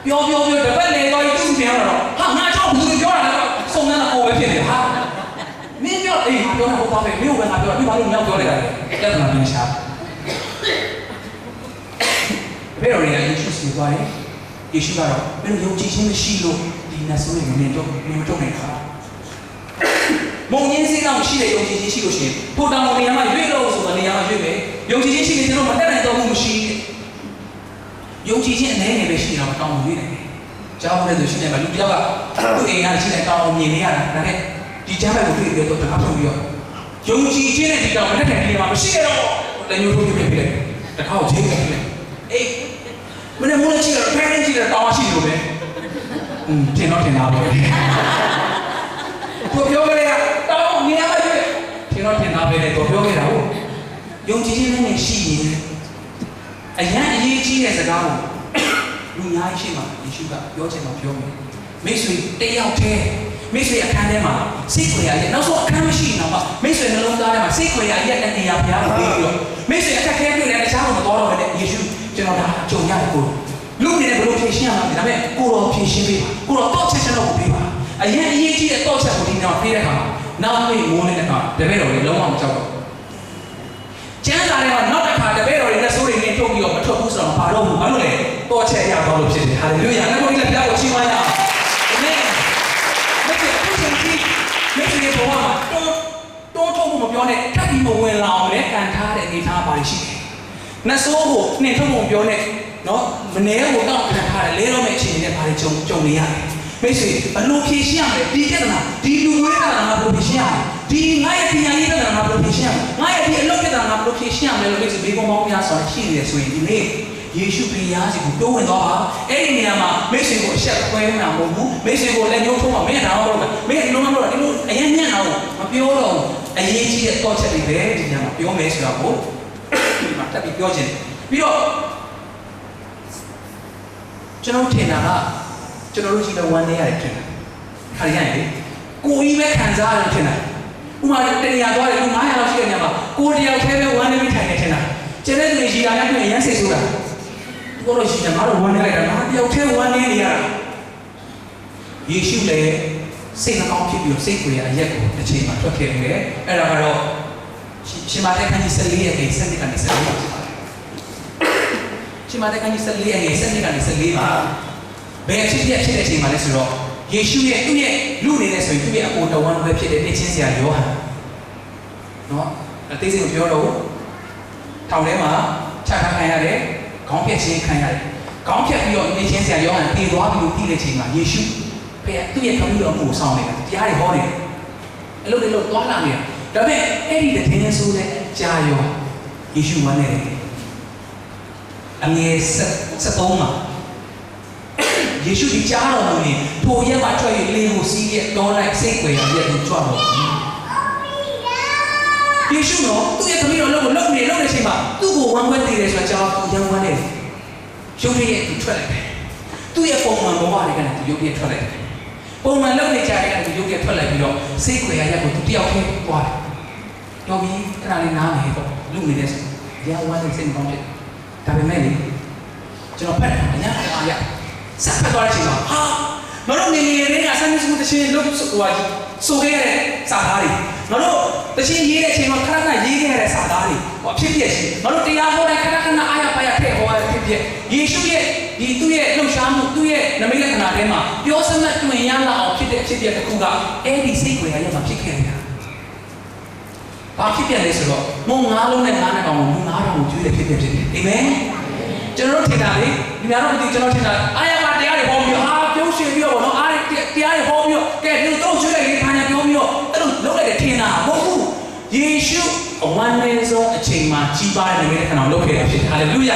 ပြောတပတ်လေတော့သူ့ပြောတာတော့ဟာငါအကြောင်းဘူးပြောတာတော့စုံစမ်းတာကိုပဲဖြစ်တယ်ဟာမင်းပြောအေးငါပြောတာဟုတ်ပါပဲမင်းကငါပြောတာဒီဘာလို့ညောက်ပြောလိုက်တာလဲတက်တာပြန်ရှာဘယ်လိုလဲယေရှုစီသွားတယ်ယေရှုကတော့ဘယ်လိုယုံကြည်ခြင်းမရှိလို့ဒီနတ်ဆိုးတွေမင်းတို့နိုင်တာမုံရင်းစိတ်တော့ရှိတဲ့ယုံကြည်ခြင်းရှိလို့ရှိရင်ထိုတောင်နေရာမှာရွေ့လို့ဆိုတော့နေရာမှာရွေ့မယ်ယုံကြည်ခြင်းရှိရင်ကျွန်တော်မတက်နိုင်တော့ဘူးမရှိယုံကြည်ခြင်းအနေနဲ့ပဲရှိတော့တောင်းရွေ့နိုင်တယ်ကျောင်းထဲဆိုရှိနေမှာလူတစ်ယောက်ကသူ့အိမ်ကရှိတဲ့တောင်းမြင်နေရတာဒါနဲ့ဒီချမ်းဘက်ကိုတွေ့ပြီးတော့တခါထုတ်ပြီးတော့ယုံကြည်ခြင်းနဲ့ဒီတောင်းလက်ထက်ကြီးမှာမရှိခဲ့တော့လည်းညှို့ထုတ်ပြီးပြတယ်တခါကိုချင်းပြတယ်အေးမနေ့မိုးလေးကြည့်တော့ဖဲနေကြည့်တော့တောင်းရှိလို့ပဲထင်တာပဲကိုပြောကြရတောင်းနေရာမှာထင်တာပဲတော့ပြောခဲ့တာဟုတ်ယုံကြည်ခြင်းနဲ့ရှိရင်အရန်အရေးကြီးတဲ့စကားကိုလူများရှိမှယေရှုကပြောချင်တော့ပြောမယ်မိတ်ဆွေတယောက်တည်းမိတ်ဆွေအခန်းထဲမှာစိတ်ခွေရရဲ့နောက်ဆုံးအခန်းမရှိတော့မှမိတ်ဆွေနှလုံးသားထဲမှာစိတ်ခွေရရဲ့နေရာဘုရားကိုပေးပြီးတော့မိတ်ဆွေအခက်ခဲတွေ့တယ်တခြားကိုမတော်တော့ဘဲနဲ့ယေရှုကျွန်တော်ဒါကြုံရတယ်ကိုလူနေဘလို့ဖြည့်ရှင်းရမှာဒါပေမဲ့ကိုတော်ဖြည့်ရှင်းပေးပါကိုတော်တော့ချက်ချက်တော့ပေးပါအရင်အရေးကြီးတဲ့တော့ချက်ကိုဒီနောက်ပေးတဲ့အခါမှာနောက်နေ့မိုးနေတဲ့အခါတပည့်တော်တွေလုံးဝမကြောက်တော့ကျမ်းစာထဲမှာနောက်တစ်ခါတပည့်တော်တွေလက်ဆိုးတွေနဲ့ထုတ်ပြီးတော့မထွက်ဘူးဆိုတော့ဘာလို့ဘာလို့လဲတော့ချက်ရတော့လို့ဖြစ်တယ်ဟာလေလုယာငါတို့ဒီလက်ပြကိုချီးမွမ်းရအောင်အာမင်မိတ်ဆွေအခုချိန်ကြီးမိတ်ဆွေရဲ့ဘဝမှာတွန်းထုတ်ဖို့မပြောနဲ့ထပ်ပြီးမဝင်လာအောင်လည်းကန်ထားတဲ့အနေထားပါရှိတယ်နတ်ဆိုးကိုနှင်ထုတ်ဖို့ပြောနဲ့နော်မနေကိုတောက်ခံထားတယ်လဲတော့မဲ့အချိန်နဲ့ဘာတွေကြုံနေရတယ်မိတ်ဆွေဘလို့ဖြေရှင်းရမလဲဒီပြဿနာဒီလူဝဲပြဿနာဘလို့ဖြေရှင်းရမလဲဒီငါရဲ့ပညာရေးပြဿနာဘလို့ဖြေရှင်းရမလဲငါရဲ့ဒီအလုပ်ပြဿနာဘလို့ဖြေရှင်းရမလဲလို့မိတ်ဆွေဘေးကောင်းပေါင်းများစွာရှိနေတယ်ဆိုရင်ဒီနေ့ယေရှုခရစ်ယားစီကိုတိုးဝင်သွားပါအဲ့ဒီနေရာမှာမိတ်ဆွေကိုအဆက်ခွဲမှာမဟုတ်ဘူးမိတ်ဆွေကိုလည်းညှို့ထုံးမှာမင်းတော့တော့မင်းဒီလိုမှမဟုတ်ဒီလိုအရင်ညံ့အောင်မပြောတော့အရေးကြီးတဲ့တော့ချက်တွေပဲဒီညမှာပြောမယ်ဆိုတော့ကိုဒီမှာတက်ပြီးပြောခြင်းပြီးတော့ကျွန်တော်ထင်တာကကျွန်တော်တို့ရှိတဲ့ဝမ်းနေရတယ်ထင်တယ်ခါရရင်လေကိုကြီးပဲခံစားရတယ်ထင်တယ်ဥမာတနေရာသွားတယ်လူ900လောက်ရှိတဲ့နေရာမှာကိုတယောက်တည်းပဲဝမ်းနေပြီးထိုင်နေထင်တာကျန်တဲ့သူတွေရှိတာလည်းတွေ့ရမ်းစိတ်ဆိုးတာကိုတော့ရှိတယ်ငါတို့ဝမ်းနေလိုက်တာငါတယောက်တည်းဝမ်းနေနေရတာယေရှုလည်းစိတ်နှကောင်းဖြစ်ပြီးစိတ်ကိုရအရက်ကိုတစ်ချိန်မှာထွက်ခဲ့တယ်အဲ့ဒါကတော့ရှင်မာသက်ခန်းကြီး14ရက်ကနေ7ကနေ14ပါဖြစ်ပါတယ်ရှင်မာသက်ခန်းကြီး14ရက်ကနေ7ကနေ14ပါဘယ်အဖြစ်ဖြစ်တဲ့အချိန်မှာလဲဆိုတော့ယေရှုရဲ့သူ့ရဲ့လူနေတဲ့ဆိုရင်သူ့ရဲ့အကိုတော်ဝန်ပဲဖြစ်တဲ့နှစ်ချင်းဆရာယောဟန်နော်အသေးစိတ်ကိုပြောတော့ထောင်ထဲမှာချထားခံရတယ်ခေါင်းဖြတ်ခြင်းခံရတယ်ခေါင်းဖြတ်ပြီးတော့နှစ်ချင်းဆရာယောဟန်ပြေးသွားပြီးလို့ပြီးတဲ့ချိန်မှာယေရှုဘယ်သူ့ရဲ့ခမည်းတော်မှုကိုစောင့်နေတာတရားတွေဟောနေတယ်အဲ့လိုတွေလို့သွားလာနေတာဒါပေမဲ့အဲ့ဒီတဲ့င်းဆိုတဲ့ကြာရောယေရှုဝမ်းနေတယ်အငယ်73မှာယေရှုဒီကြားတော်မူရင်ထိုရက်မှာထွက်၍လေကိုစီးရဲ့တောလိုက်စိတ်ွယ်ရရဲ့သူကြွတော်ယေရှုတော့သူ့ရဲ့သမီးတော်လုံးကိုလုံနေချိန်မှာသူ့ကိုဝမ်းဝဲတည်တယ်ဆိုတာကြောင့်သူရန်ဝမ်းနေတယ်ရုပ်ရည်သူထွက်လိုက်တယ်သူ့ရဲ့ပုံမှန်ဘဝတွေကလည်းသူရုပ်ရည်ထွက်လိုက်တယ်ပုံမှန်လုံနေကြတဲ့ကလည်းသူရုပ်ရည်ထွက်လိုက်ပြီးတော့စိတ်ွယ်ရရဲ့ကိုသူတယောက်တည်းသွားတယ်တော်ပြီအဲ့ဒါလေးနားမယ်တော့လုံနေတဲ့ဆိုရန်ဝမ်းနေစိတ်ကောင်းဖြစ်ဒါပေမဲ့လေကျွန်တော်ဖတ်တယ်အညာအားရဆက်ပတ်သွားတဲ့အချိန်မှာဟာမတို့နေတွေကဆန်းနေစုတချင်းလို့ဆိုခဲ့တဲ့စာသားတွေမတို့တချင်းရေးတဲ့အချိန်မှာခဏခဏရေးခဲ့တဲ့စာသားတွေဟောဖြစ်ဖြစ်ရှိမတို့တရားဟောတဲ့ခဏခဏအားရပါရထည့်ဟောရဖြစ်ဖြစ်ယေရှုရဲ့ဒီသူ့ရဲ့လှုပ်ရှားမှုသူ့ရဲ့နမိတ်လက္ခဏာထဲမှာပြောစမှတ်တွင်ရလာအောင်ဖြစ်တဲ့အဖြစ်တစ်ခုကအဲ့ဒီစိတ်ကိုရရမှာဖြစ်ခဲ့တယ်ဘာဖြစ်ပြန်လဲဆိုတော့မုံ9လုံးနဲ့9ကောင်ကို9ကောင်ကိုကျွေးတယ်ဖြစ်တယ်အာမင် ကျွန်တော်တို့ထင်တာလေဒီများတော့မသိကျွန်တော်ထင်တာအားရပါတရားတွေဟောပြီးဟာပြုံးရှင်ပြီးတော့ဗောနော်အားတရားတွေဟောပြီးတော့ကဲဒီလိုတော့ကျွေးလိုက်ရေးခါညာပြောပြီးတော့အဲ့လိုလုပ်လိုက်တဲ့ထင်တာမဟုတ်ဘူးယေရှုအဝမ်းနည်းဆုံးအချိန်မှာကြီးပါတဲ့နေတဲ့ခဏလုပ်ခဲ့တာဖြစ်တယ်ဟာလေလုယာ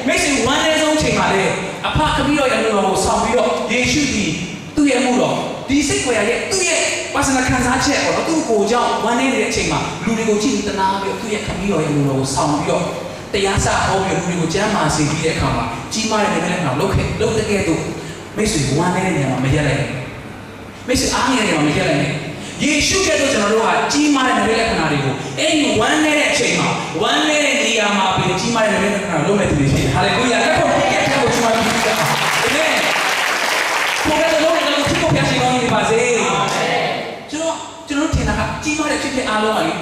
မိတ်ဆွေဝမ်းနည်းဆုံးအချိန်မှာလေအဖခပြီးတော့ရလို့တော့ဆောင်ပြီးတော့ယေရှုဒီသူ့ရဲ့မှုတော့ဒီစိတ်ကိုရရဲ့သူ့ရဲ့ personal ခံစားချက်ပေါ့နော်သူ့ကိုကြောင့်ဝမ်းနည်းနေတဲ့အချိန်မှာလူတွေကိုကြည့်ပြီးတနာပြီးသူ့ရဲ့ခမီးတော်ရဲ့လူတော်ကိုဆောင်ပြီးတော့တရားစာဟောပြီးလူတွေကိုကျမ်းမာစေပြီးတဲ့အခါမှာကြီးမားတဲ့နေနဲ့ကတော့လုပ်တဲ့ကဲတော့မိတ်ဆွေဝမ်းနည်းတဲ့နေရာမှာမရက်လိုက်မိတ်ဆွေအားငယ်တဲ့နေရာမှာမရက်လိုက်ယေရှုကဲ့သို့ကျွန်တော်တို့ဟာကြီးမားတဲ့နေလက္ခဏာတွေကိုအဲ့ဒီဝမ်းနည်းတဲ့အချိန်မှာဝမ်းနည်းတဲ့နေရာမှာပြီးကြီးမားတဲ့နေလက္ခဏာလုပ်မဲ့သူတွေဖြစ်တယ်ဟာလေလုယာလက်ဖို့ပြည့်တဲ့ကိုကျွန်တော်တို့ပြောတာအာမင်ဘုရားတော်ရဲ့လူဖြစ်ဖို့ပြရှိကောင်းနေပါစေကျွန်တော်ထင်တာကကြီးမားတဲ့ဖြစ်ဖြစ်အားလုံးကလေ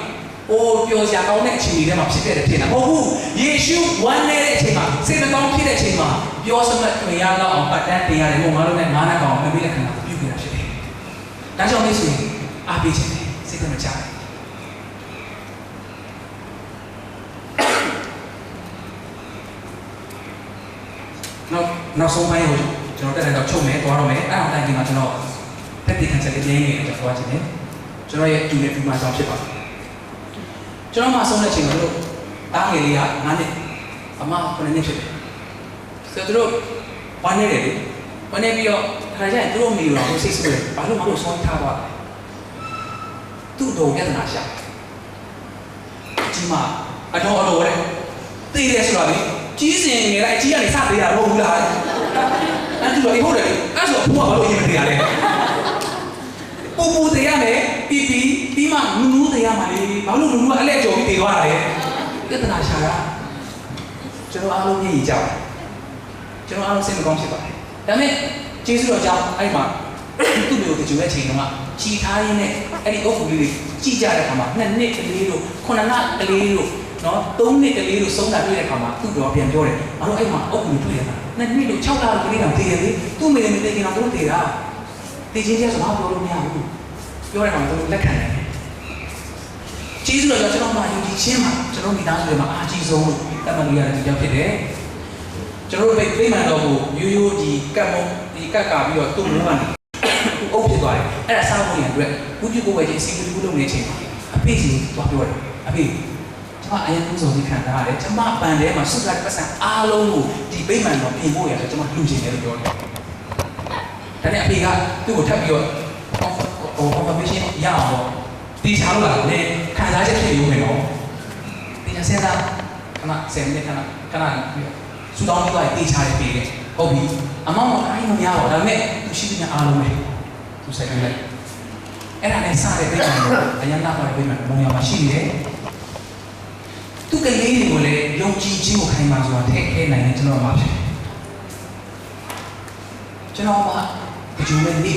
အိုးပျော်စရာကောင်းတဲ့အချိန်တွေထဲမှာဖြစ်ခဲ့တဲ့ထင်တာမဟုတ်ဘူးယေရှုဝမ်းနည်းတဲ့အချိန်မှာစိတ်မကောင်းဖြစ်တဲ့အချိန်မှာပြောစမှတ်တွေ့ရတော့အောင်ပတ်တန်းတင်ရတယ်ဘုံငါတို့နဲ့ငါးနှစ်ကောင်မပေးတဲ့ခဏပြုခဲ့တာဖြစ်တယ်ဒါကြောင့်မိတ်ဆွေအားပေးခြင်းစိတ်ကမချဘူးနောက်ဆုံးပိုင်းကိုကျွန်တော်တက်တယ်တော့ချုပ်မယ်သွားတော့မယ်အဲ့အောင်တိုင်းဒီမှာကျွန်တော်တက်တည်ခံချက်လေးနေတယ်သွားခြင်းနဲ့ကျွန်တော်ရဲ့တူနဲ့ပြမဆောင်ဖြစ်ပါတယ်ကျွန်တော်မှဆုံးတဲ့အချိန်မှာတို့တားငယ်လေးက9နှစ်အမ9နှစ်ဖြစ်တယ်ဆိုတော့တို့ဝမ်းနေတယ်လေဝမ်းနေပြီးတော့ခါကျရင်တို့မိတော့စိတ်ဆိုးတယ်ဘာလို့မလို့ဆုံးထားသွားလဲသူ့တော်ပြဿနာရှာဒီမှာအတော်အတော်တဲ့သိတယ်ဆိုတာလေကြီးစင်ငယ်လိုက်ကြီးကနေစသေးတာမဟုတ်ဘူးလားအဲ့ဒီတော့ဟုတ်တယ်အဲ့ဆိုဘုရားဘာလို့ရင်မသေးရလဲပူသေးရမယ်ပြီးမှနူးသေးရမှာလေဘာလို့နူးကအလဲကြော်ပြီးသေးသွားတာလဲပြဿနာရှာတာကျွန်တော်အားလုံးမြင်ကြတယ်ကျွန်တော်အားလုံးစိတ်မကောင်းဖြစ်ပါတယ်ဒါပေမဲ့ကျေးဇူးတော်ကြောင့်အဲ့မှာသူ့မျိုးကိုကြိုတဲ့ချိန်တုန်းကချီထားရင်းနဲ့အဲ့ဒီအုပ်ကူလေးတွေကြည့်ကြတဲ့အခါမှာ2နှစ်ကလေးတို့9နှစ်ကလေးတို့နော်3နှစ်ကလေးတို့ဆုံးတာတွေ့တဲ့အခါမှာသူ့တော်ပြန်ပြောတယ်ငါတို့အဲ့မှာအုပ်ကူတွေ့ရတာ2နှစ်လို့6လကလေးတောင်တည်တယ်လေသူ့မိလည်းမတည်ခင်တော့သူတည်တာတည်ချင်းကျဆိုတော့ပြောလို့မရဘူးပြောတဲ့အခါမှာသူလက်ခံတယ်ကျေးဇူးတော်ကြောင့်ကျွန်တော်မှယုံကြည်ခြင်းမှာကျွန်တော်မိသားစုတွေမှာအားကြီးဆုံးလို့တတ်မှတ်လို့ရတဲ့ဒီကြောင့်ဖြစ်တယ်ကျွန်တော်တို့ပြိမှန်တော်ကိုရိုးရိုးဒီကတ်မုံဒီကတ်ကာပြီးတော့သူ့မျိုးကနေသူ့အုပ်ဖြစ်သွားတယ်အဲ့ဒါစားဖို့ရအတွက်ဘူးပြကိုပဲချင်းစီကူကူလုပ်နေချိန်မှာအဖေကြီးသွားပြောတယ်အဖေကျွန်မအရင်ဦးဆုံးဒီခံထားရတယ်ကျွန်မပန်ထဲမှာစုထားတဲ့ပတ်စံအားလုံးကိုဒီပြိမှန်တော်ပြင်ဖို့ရဆိုကျွန်မလူချင်တယ်လို့ပြောတယ်ဒါနဲ့အဖေကသူ့ကိုထပ်ပြီးတော့confirmation ရအောင်တော့တီချာလို့လားလေခံစားချက်ဖြစ်ရုံနဲ့တော့တီချာစဉ်းစားခဏ10မိနစ်ခဏစူတောင်းပြီးတော့တီချာရပြေးတယ်ဟုတ်ပြီအမောင်မအားမများတော့ဒါပေမဲ့သူရှိတဲ့အားလုံးပဲသူစိုက်ပြလိုက်အဲ့ဒါနဲ့စတဲ့ပြိမှန်တော့အရင်နောက်ပြိမှန်ဘုံရမှာရှိနေတယ်သူကလေးတွေကိုလည်းယုံကြည်ခြင်းကိုခိုင်းပါဆိုတာထည့်ခဲနိုင်တယ်ကျွန်တော်မှဖြစ်ကျွန်တော်မှကြိုးမဲ့နေ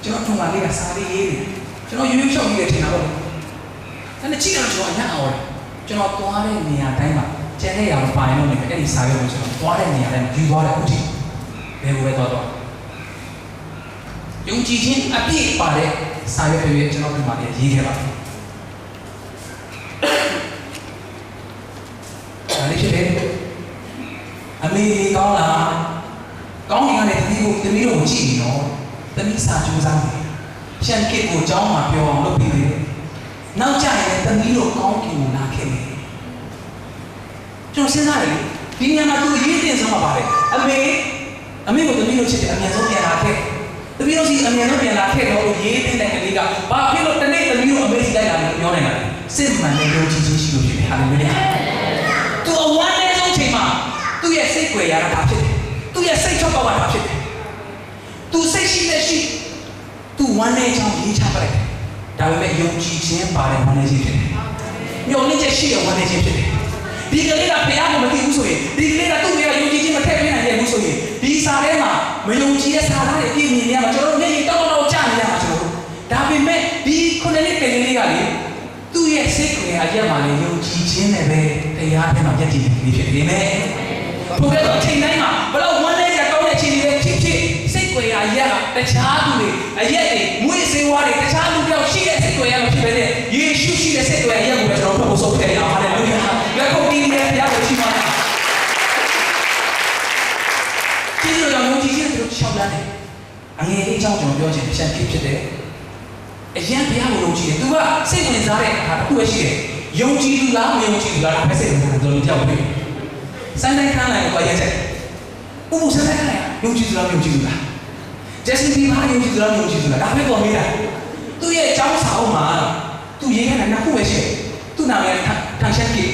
ကျွန်တော်ထုံလာလေးကစားလေးရေးတယ်ကျွန်တော်ရိုးရိုးရှောက်ပြီးတဲ့ထင်တာပေါ့ဒါနဲ့ကြည့်ရတော့ကျွန်တော်အညာအောင်ကျွန်တော်သွားတဲ့နေရာတိုင်းမှာကျန်တဲ့နေရာမှာပါရင်တော့အဲ့ဒီစားရုံကိုကျွန်တော်သွားတဲ့နေရာတိုင်းယူသွားတယ်ဥတီဘယ်ကိုပဲသွားတော့ယုံကြည်ခြင်းအပြည့်ပါတဲ့စားရုံတွေကျွန်တော်ဒီမှာရေးခဲ့ပါတယ်ဒါလေးဖြစ်တယ်အမေကောင်းလားကောင်းရင်လည်းတမီးတို့ကြည့်နေတော့တမီးစာကြိုးစားတယ်ရှန်ကစ်ကိုကျောင်းမှာပြောအောင်လုပ်ပြီးတယ်နောက်ကျရင်တမီးတို့ကောင်းကင်ကိုလာခဲ့တယ်ကျွန်တော်စဉ်းစားတယ်ဒီညမှာသူရေးတင်ဆုံးမှာပါတယ်အမေကိုတမီးတို့ချစ်တယ်အမြန်ဆုံးပြန်လာခဲ့တမီးတို့စီအမြန်ဆုံးပြန်လာခဲ့တော့ရေးတင်တဲ့ကလေးကဘာဖြစ်လို့တနေ့တမီးတို့အမေစီလိုက်လာတယ်ပြောနိုင်တာလဲစစ်မှန်တဲ့ယုံကြည်ခြင်းရှိလို့ဖြစ်တယ်ဟာလေလုယာသူအဝမ်းနဲ့ဆုံးချိန်မှာသူ့ရဲ့စိတ်ွယ်ရာတာဖြစ်တယ်သူ့ရဲ့စိတ်ချောက်ပါတာဖြစ်တယ်သူစိတ်ရှိတဲ့ရှိသူဝမ်းနဲ့ချောင်းရေးချပလိုက်ဒါပေမဲ့ယုံကြည်ခြင်းပါတဲ့ဝမ်းနဲ့ခြင်းဖြစ်တယ်ညှော်လင့်ချက်ရှိတဲ့ဝမ်းနဲ့ခြင်းဖြစ်တယ်ဒီကလေးကဘုရားကိုမသိဘူးဆိုရင်ဒီကလေးကသူ့ရဲ့ယုံကြည်ခြင်းမထည့်ပေးနိုင်တဲ့ဘူးဆိုရင်ဒီစာထဲမှာမယုံကြည်တဲ့စာသားတွေပြည့်နေရမှာကျွန်တော်တို့မျက်ရည်တောက်တောက်ကျနေရမှာကျွန်တော်တို့ဒါပေမဲ့ဒီခုနှစ်နှစ်ကလေးလေးကလေသူ့ရဲ့စိတ်ကိုအရက်မှာလေယုံကြည်ခြင်းနဲ့ပဲတရားထဲမှာပြည့်တည်နေဖြစ်နေမယ်ဘုရားတော်ချိန်တိုင်းမှာဘလို့ဝမ်းနဲ့ကောင်းတဲ့ချိန်တွေဖြစ်စိတ်ကိုရရတခြားသူတွေအရက်တွေမွေးစေဝါတွေတခြားလူပြောက်ရှိတဲ့စိတ်ကိုရမဖြစ်ပဲနဲ့ယေရှုရှိတဲ့စိတ်ကိုရရက်ကိုပဲကျွန်တော်တို့ဆုံးဖြတ်ရအောင်ဟာလေလုယာလက်ခုပ်တီးနေတဲ့ဘုရားကိုရှိပါ 6လမ်းနဲ့အငယ်လေးအကြောင်းကျွန်တော်ပြောချင်ပြန်ဖြစ်တယ်အရင်ဘုရားကိုယုံကြည်တယ်သူကစိတ်ဝင်စားတဲ့အခါတစ်ခုပဲရှိတယ်ယုံကြည်သူလားမယုံကြည်သူလားပဲစိတ်ဝင်စားတယ်ကြောက်ပြီစိုင်းတိုင်းခန်းလိုက်တော့ရက်ချက်ဥပ္ပစိုင်းတိုင်းယုံကြည်သူလားမယုံကြည်သူလားဂျက်စီဘီမာယုံကြည်သူလားမယုံကြည်သူလားဒါပဲပေါ်မိတာသူ့ရဲ့အကြောင်းစာအုပ်မှာသူရေးခဲ့တဲ့နှစ်ခုပဲရှိတယ်သူ့နာမည်ထန်ရှက်ကြီး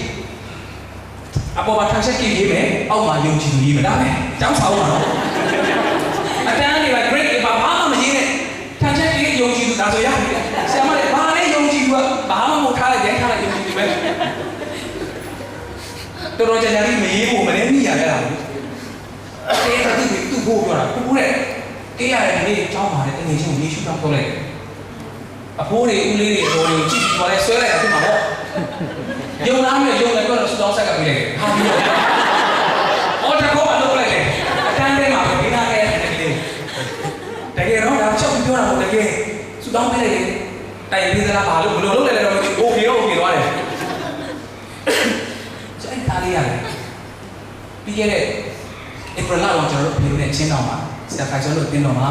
အပေါ်မှာထန်ရှက်ကြီးရေးမယ်အောက်မှာယုံကြည်သူရေးမယ်ဒါပဲအကြောင်းစာအုပ်မှာနော်အတန်းတွေက great ဘာမှမရေးနဲ့ထန်ချက်ကြီးယုံကြည်သူဒါဆိုရပြီဆရာမလည်းဘာလဲယုံကြည်သူကဘာမှမထားလိုက်ရဲထားလိုက်ယုံကြည်သူပဲတော်ကြာကြာလေးမရေးဖို့မလဲမိရရတာလေအဲ့ဒါသူ့ဖို့ပြောတာကိုတဲ့ကေးရတယ်ဒီနေ့အကြောင်းပါတယ်တကယ်ချင်းကိုရေးရှုတော့ပြောလိုက်အဖိုးတွေဦးလေးတွေတော်တွေကိုကြည့်ပြီးသွားလဲဆွဲလိုက်တာဖြစ်မှာပေါ့ယုံလားမယုံလဲပြောတော့စတောင်းဆက်ကပြေးလိုက်ဟာပြီးတော့အော်တကောအလုပ်လိုက်တယ်အတန်းထဲမှာပဲနားခဲ့တယ်တကယ်တော့ဒါချက်ပြောတာပေါ့တကယ်စတောင်းပေးလိုက်တယ်တိုင်ပေးသလားဘာလို့ဘယ်လိုလုပ်လဲလဲတော့โอเคတော့โอเคသွားတယ်ကျန်တာလေးရတယ်ပြီးခဲ့တဲ့ April လတော့ကျွန်တော်တို့ပြည်နေတဲ့ချင်းတောင်မှာဆရာခိုင်ကျော်တို့တင်းတော်မှာ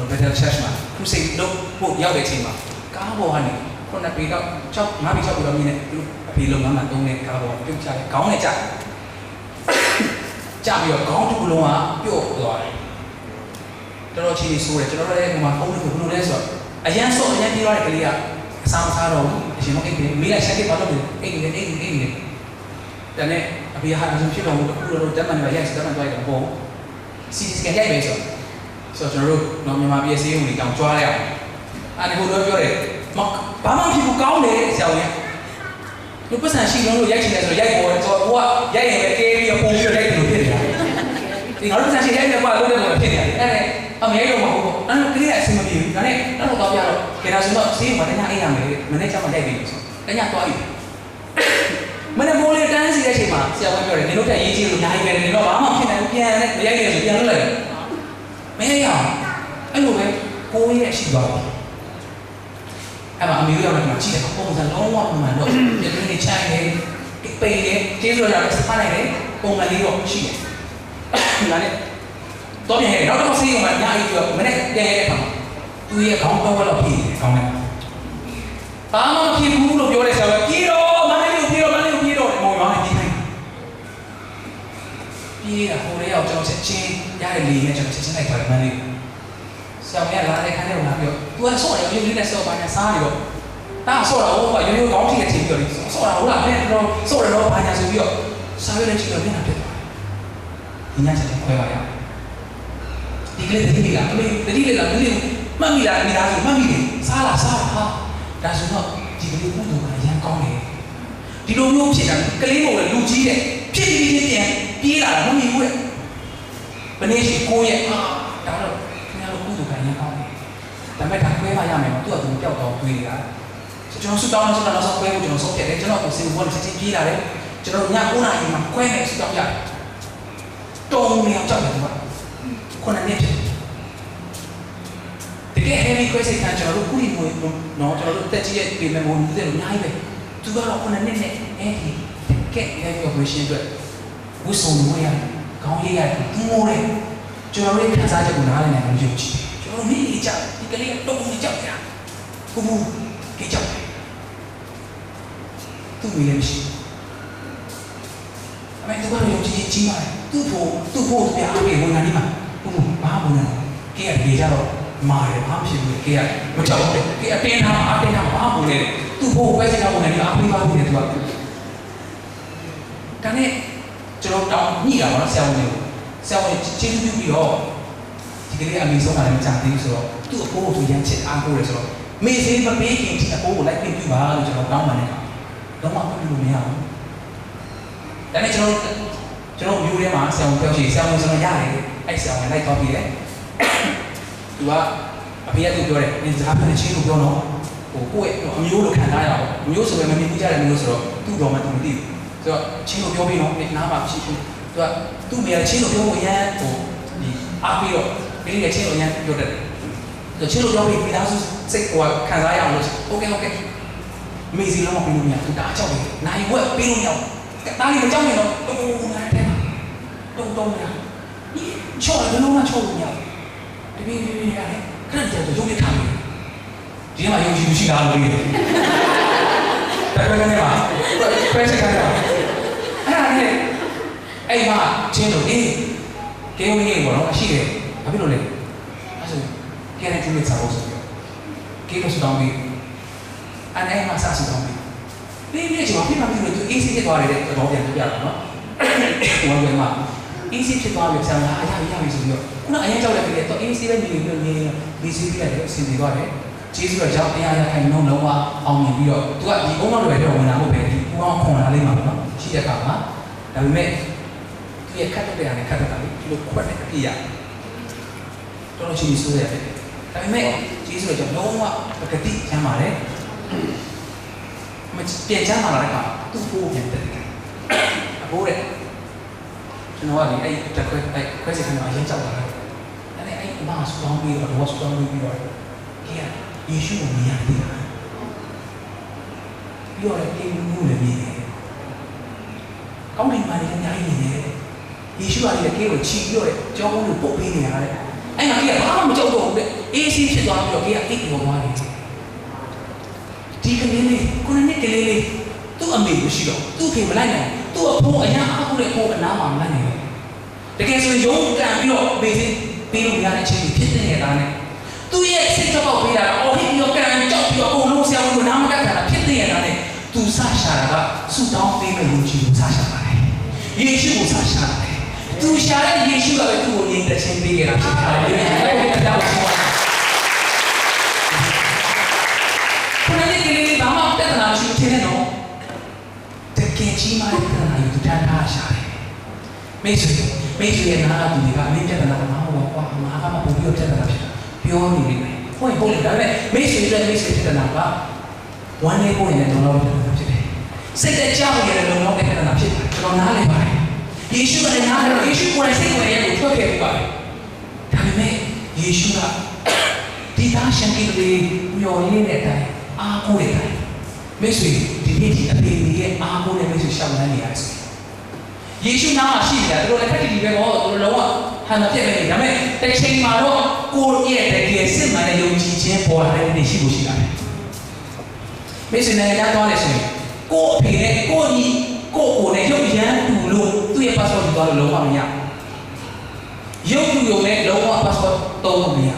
Betel Church မှာသူစိတ်လို့ပို့ရောက်တဲ့အချိန်မှာကားပေါ်ကနေခုနပေတော့5ပေ6ပေတော့မြင်နေသူအဖေလုံးမှာတုံးတဲ့ကားပေါ်ပြုတ်ချတယ်ခေါင်းနဲ့ကြပြီးတော့ခေါင်းတစ်ခုလုံးကပြုတ်သွားတယ်တော်တော်ချီဆိုးတယ်ကျွန်တော်တို့လည်းဟိုမှာပုံလို့ဘယ်လိုလဲဆိုတော့အရန်ဆော့အရန်ပြေးသွားတဲ့ကလေးကအဆောင်စားတော့အရှင်မအိတ်တယ်မိလိုက်ဆက်ပြီးပါတော့အိတ်နေဒါနဲ့အဖေဟာအရှင်ဖြစ်တော့ဘူးအခုတော့တက်မှန်နေပါရိုက်စတက်မှန်သွားတယ်ပေါ့စီစကန်ရိုက်ပဲဆိုတော့ကျွန်တော်တို့နော်မြန်မာပြည်စီးရုံတွေတောင်ကြွားရအောင်အဲ့ဒီဟိုတော့ပြောတယ်ဘာမှဖြစ်ဘူးကောင်းတယ်ဆရာဝန်လူပတ်စံရှိလို့ရိုက်ချင်တယ်ဆိုတော့ရိုက်ပေါ်တယ်ဆိုတော့ဟိုကရိုက်ရင်ပဲကဲပြီးပုံပြီးရိုက်တယ်လို့ဖြစ်နေတာဒီငါတို့ပတ်စံရှိရိုက်တယ်ကွာလို့လည်းဖြစ်နေတယ်အဲ့အမေရောမဟုတ်ဘူးအဲ့တော့ကလေးကအဆင်မပြေဘူးဒါနဲ့တော့တော့ပြတော့ကေနာဆိုတော့စီးရုံမှာတညအိမ်ရမယ်မနေ့ကျမှရိုက်ပြီးဆိုတညသွားပြီမနေ့မိုးလေးတန်းစီတဲ့အချိန်မှာဆရာဝန်ပြောတယ်နင်တို့တက်ရေးကြီးလို့ညာကြီးပဲနင်တို့ဘာမှဖြစ်နိုင်ဘူးပြန်နဲ့မရိုက်နေဆိုပြန်လွတ်လိုက်မရရအဲ့လိုပဲကိုယ်ရဲ့ရှိသွားပြီအဲ့မှာအမေရောက်နေမှာကြည့်တယ်ပုံစံလုံးဝမှန်တော့ပြင်းနေချိုင်းနေပိန်နေကျေးဇူးတော်ဆက်ဖားနိုင်တယ်ပုံမှန်လေးတော့ရှိတယ်ဒါနဲ့တော့ပြန်ရနောက်တော့စီးရုံမှာညာကြီးပြောမနေ့ပြန်ရတဲ့အခါမှာသူရဲ့ခေါင်းတော့တော့ပြေးတယ်ခေါင်းနဲ့ဘာမှမဖြစ်ဘူးလို့ပြောတဲ့ဆရာကပြေးတော့မနေ့ကပြေးတော့မနေ့ကပြေးတော့မောင်ရောင်းနေပြေးနိုင်ပြေးတာဟိုလေးရောက်ကျွန်တော်ချက်ချင်းရတဲ့လေနဲ့ကျွန်တော်ချက်ချင်းလိုက်ပါတယ်မနေ့ဆရာကလာတဲ့ခန်းထဲကိုလာပြီးတော့သူကဆော့တယ်ရုပ်လေးနဲ့ဆော့ပါညာစားနေတော့တာဆော့တာဟိုကရိုးရိုးကောင်းထီနဲ့ချိန်ပြီးတော့လေဆော့တာဟုတ်လားမင်းတော့ဆော့တယ်တော့ဘာညာဆိုပြီးတော့စားရတဲ့ချိန်တော့ပြန်လာဖြစ်သွားတယ်ညချက်ချင်းခွဲပါရဒီကလေးတတိလားတတိလားမသိဘူးမှတ်မိလားမိသားစုမှတ်မိတယ်စားလားဟာဒါဆိုတော့ဒီကလေးဘုသူကအရန်ကောင်းတယ်ဒီလိုမျိုးဖြစ်တာကလေးမို့လေလူကြီးတဲ့ဖြစ်ပြီးပြန်ပြေးလာတာမမြင်ဘူးတဲ့ဘယ်နည်းရှိကိုရဲ့ဒါတော့ခင်ဗျားတို့ဘုသူကရန်ကောင်းတယ်ဒါပေမဲ့ဒါခွဲပါရမယ်သူကသူပျောက်တော့တွေးနေတာကျွန်တော်ဆူတောင်းလို့နောက်ဆုံးခွဲဖို့ကျွန်တော်ဆုံးဖြတ်တယ်ကျွန်တော်ကိုစင်ဘောနဲ့ချက်ချင်းပြေးလာတယ်ကျွန်တော်ည9:00နာရီမှာခွဲမယ်ဆူတောင်းရတယ်တုံးနေအောင်ကြောက်တယ်သူကခုနနေ့ဖြစ်တကယ် heavy question ကကျွန်တော်တို့ခုဒီမျိုးနော်ကျွန်တော်တို့တက်ကြီးရဲ့ပြင်မဲ့မို့လူတွေလို့အများကြီးပဲသူကတော့ခုနနေ့နဲ့အဲဒီကဲ heavy operation အတွက်ဝစ်ဆုံးလို့ရတယ်ခေါင်းရေးရတယ်သူ့မိုးတယ်ကျွန်တော်တို့ခံစားချက်ကိုနားလည်နိုင်လို့ယုံကြည်ကျွန်တော်မိနေကြဒီကလေးကတုံးနေကြောက်ကြဘူးကိကြောက်သူ့မိလည်းမရှိအမေတို့ကတော့ယုံကြည်ကြီးပါတယ်သူ့ဖို့ပြအားပေးဝင်လာနေမှာဘူးဘာမှမလုပ်ကဲရကြတော့မာတယ်ဘာမှဖြစ်ဘူးကဲမကြောက်ဘူးကဲအတင်းထားဘာမှမလုပ်သူ့ဖို့ပဲစကားဝင်နေအားပေးပါဘူးလေသူကဒါနဲ့ကျွန်တော်တောင်းညှိတာပါနော်ဆရာဝန်ချင်းတူပြီးတော့ဒီကလေးအမေဆုံးတာလည်းမကြသေးဘူးဆိုတော့သူ့အဖိုးကိုသူရမ်းချစ်အားကိုးတယ်ဆိုတော့မေးစေးမပေးခင်ဒီအဖိုးကိုလိုက်ပြင်ပြပါလို့ကျွန်တော်တောင်းပန်နေတာတော့မှပြုလို့မရဘူးဒါနဲ့ကျွန်တော်မျိုးထဲမှာဆရာဝန်ပြောချင်ဆရာဝန်ဆိုတော့ရတယ်အဲ့ဆရာဝန်လိုက်တော့ပြီးတယ်သူကအဖေကသူပြောတယ်နင်စကားပြောချင်းလို့ပြောတော့ဟိုကိုယ့်ရဲ့အမျိုးလို့ခံထားရအောင်အမျိုးဆိုရင်မမြင်ဘူးကြတယ်မျိုးဆိုတော့သူ့တော်မှသူမသိဘူးဆိုတော့ချင်းလို့ပြောပြီးတော့နားမှာဖြစ်ဘူးသူ့မိရချင်းလို့ပြောဖို့ရမ်းဟိုဒီအားပြီးတော့မိရချင်းလို့ရမ်းပြောတယ်ဆိုချင်းလို့ပြောပြီးမိသားစုစိတ်ကိုခံစားရအောင်လို့โอเคမေစီလုံးမပြီးလို့မရသူတအားကြောက်တယ်နိုင်ဝက်ပြီးလို့မရတားလေးမကြောက်ရင်တော့တုံးနိုင်တယ်တုံးရချော့တယ်လုံးဝချော့လို့မရ ပြီးရတယ်ခဏကြာတော့ရုပ်ရထားပြီဒီမှာယုံကြည်မှုရှိတာလို့ပြောတယ်ဒါပေမဲ့ပါခွဲစကားတော့အဲ့ဒါနဲ့အဲ့မှာချင်းတို့အေးကဲဝင်ဘောနော်ရှိတယ်ဘာဖြစ်လို့လဲအဲ့ဆိုကဲနဲ့တူလေးစားဖို့ဆိုပြီးကဲလို့စတောင်းပြီးအဲ့မှာစားစတောင်းပြီးဒီကျွန်တော်ပြမပြီးလို့သူ AC ဖြစ်သွားတယ်တော့ပြန်ပြရအောင်နော်ဟိုကမှာ AC ဖြစ်သွားပြီဆရာကရပြီဆိုပြီးတော့ခုနအရင်ကြောက်လိုက်ပြီးတော့ AC ပဲနေပြီးတော့နေစီးပြီးရတယ်အဆင်ပြေသွားတယ်ကျေးဇူးတော်ကြောင့်တရားရခိုင်လုံးလုံးဝအောင်မြင်ပြီးတော့သူကဒီကုန်းတော်တွေတော့ဝင်လာဖို့ပဲဒီကုန်းအောင်ခွန်လာလိမ့်မှာပေါ့နော်ရှိတဲ့အခါမှာဒါပေမဲ့သူရဲ့ခတ်တဲ့နေခတ်တာလေဒီလိုခွက်တဲ့အပြည့်ရတော်တော်ချီဆိုးရတယ်ဒါပေမဲ့ကျေးဇူးတော်ကြောင့်လုံးဝပကတိကျမ်းပါတယ်မပြန်ချမ်းလာတဲ့အခါသူ့ဘိုးပြန်တက်တယ်အဘိုးတဲ့ကျွန်တော်ကဒီအဲ့တက်ခွဲစကနေအရင်ကြောက်လာတယ်အဲ့ဒီဘာစတောင်းပြီးတော့စတောင်းပြီးတော့ယေရှုကိုမြင်ရတယ်ပြောရတဲ့လူမျိုးလည်းမြင်တယ်ကောင်းကင်မှာလည်းအများကြီးမြင်တယ်ယေရှုကလည်းကေကိုချီပြီးတော့ကြောင်းကိုပုတ်ပေးနေရတယ်အဲ့မှာကေကဘာမှမကြောက်တော့ဘူးတဲ့အေးဆေးဖြစ်သွားပြီးတော့ကေကအိတ်ပေါ်သွားတယ်ဒီကလေးလေးခုနှစ်ကလေးလေးသူ့အမေကိုရှိတော့သူ့ဖေမလိုက်နိုင်သူ့အဖိုးအရာအားကိုလည်းကိုအနားမှာမလိုက်နိုင်ဘူးတကယ်ဆိုရင်ရုံးကန်ပြီးတော့ဘေးစင်းပေးလို့ရတဲ့အချိန်ဖြစ်တဲ့နေတာနဲ့သူရဲ့စိတ်ကြောက်ပေးတာအော်ဟိပြောကန်ကြောက်ပြီးတော့အကုန်လုံးဆရာဝန်ကနားမကတ်တာဖြစ်တဲ့နေတာနဲ့သူစရှာတာကဆူတောင်းပေးမဲ့လူကြီးကိုစရှာပါတယ်ယေရှုကိုစရှာတယ်သူရှာတဲ့ယေရှုကလည်းသူ့ကိုနေတခြင်းပေးခဲ့တာဖြစ်တယ်ဒီလိုတရားကိုပြောခုနကလေးဘာမှတက်တာမရှိသေးတဲ့နော်တကယ်ကြီးမားတဲ့ပြဿနာကိုသူတန်းထားရှာတယ်မိတ်ဆွေရဲ့နားကသူတွေကမင်းပြဿနာကမဟုတ်ပါဘူးငါကမှပုံပြီးပြဿနာဖြစ်တာပြောနေနေတယ်ဟုတ်လေဒါပေမဲ့မိတ်ဆွေရဲ့ပြဿနာကဝမ်းနေဖို့ရင်လည်းလုံလောက်ပြဿနာဖြစ်တယ်စိတ်တကြောက်ရတဲ့လုံလောက်တဲ့ပြဿနာဖြစ်တယ်ကျွန်တော်နားလည်ပါတယ်ယေရှုကလည်းနားလည်ယေရှုကိုယ်စိတ်ဝင်ရဲ့ကိုထွက်ခဲ့ပြပါတယ်ဒါပေမဲ့ယေရှုကဒီသားရှင်ကြီးလေးမျော်ရင်းတဲ့အတိုင်းအားကိုးတဲ့အတိုင်းမိတ်ဆွေဒီနေ့ဒီအသေးလေးရဲ့အားကိုးတဲ့မိတ်ဆွေရှောက်လန်းနေရတယ်ဆိုယေရှုနာမှာရှိနေတာတို့လည်းခက်တီပဲပေါ့တို့လုံးဝဟန်မပြတ်ပဲနေဒါပေမဲ့တစ်ချိန်မှာတော့ကိုယ့်ရဲ့တကယ်စစ်မှန်တဲ့ယုံကြည်ခြင်းပေါ်လာတဲ့နေ့ရှိဖို့ရှိတာမိတ်ဆွေနဲ့ကြားသွားတယ်ဆိုရင်ကိုယ့်အဖေနဲ့ကိုယ့်ညီကိုယ့်ကိုယ်နဲ့ရုပ်ရမ်းတူလို့သူ့ရဲ့ passport ကိုသွားလို့လုံးဝမရရုပ်တူရုံနဲ့လုံးဝ passport သုံးလို့မရ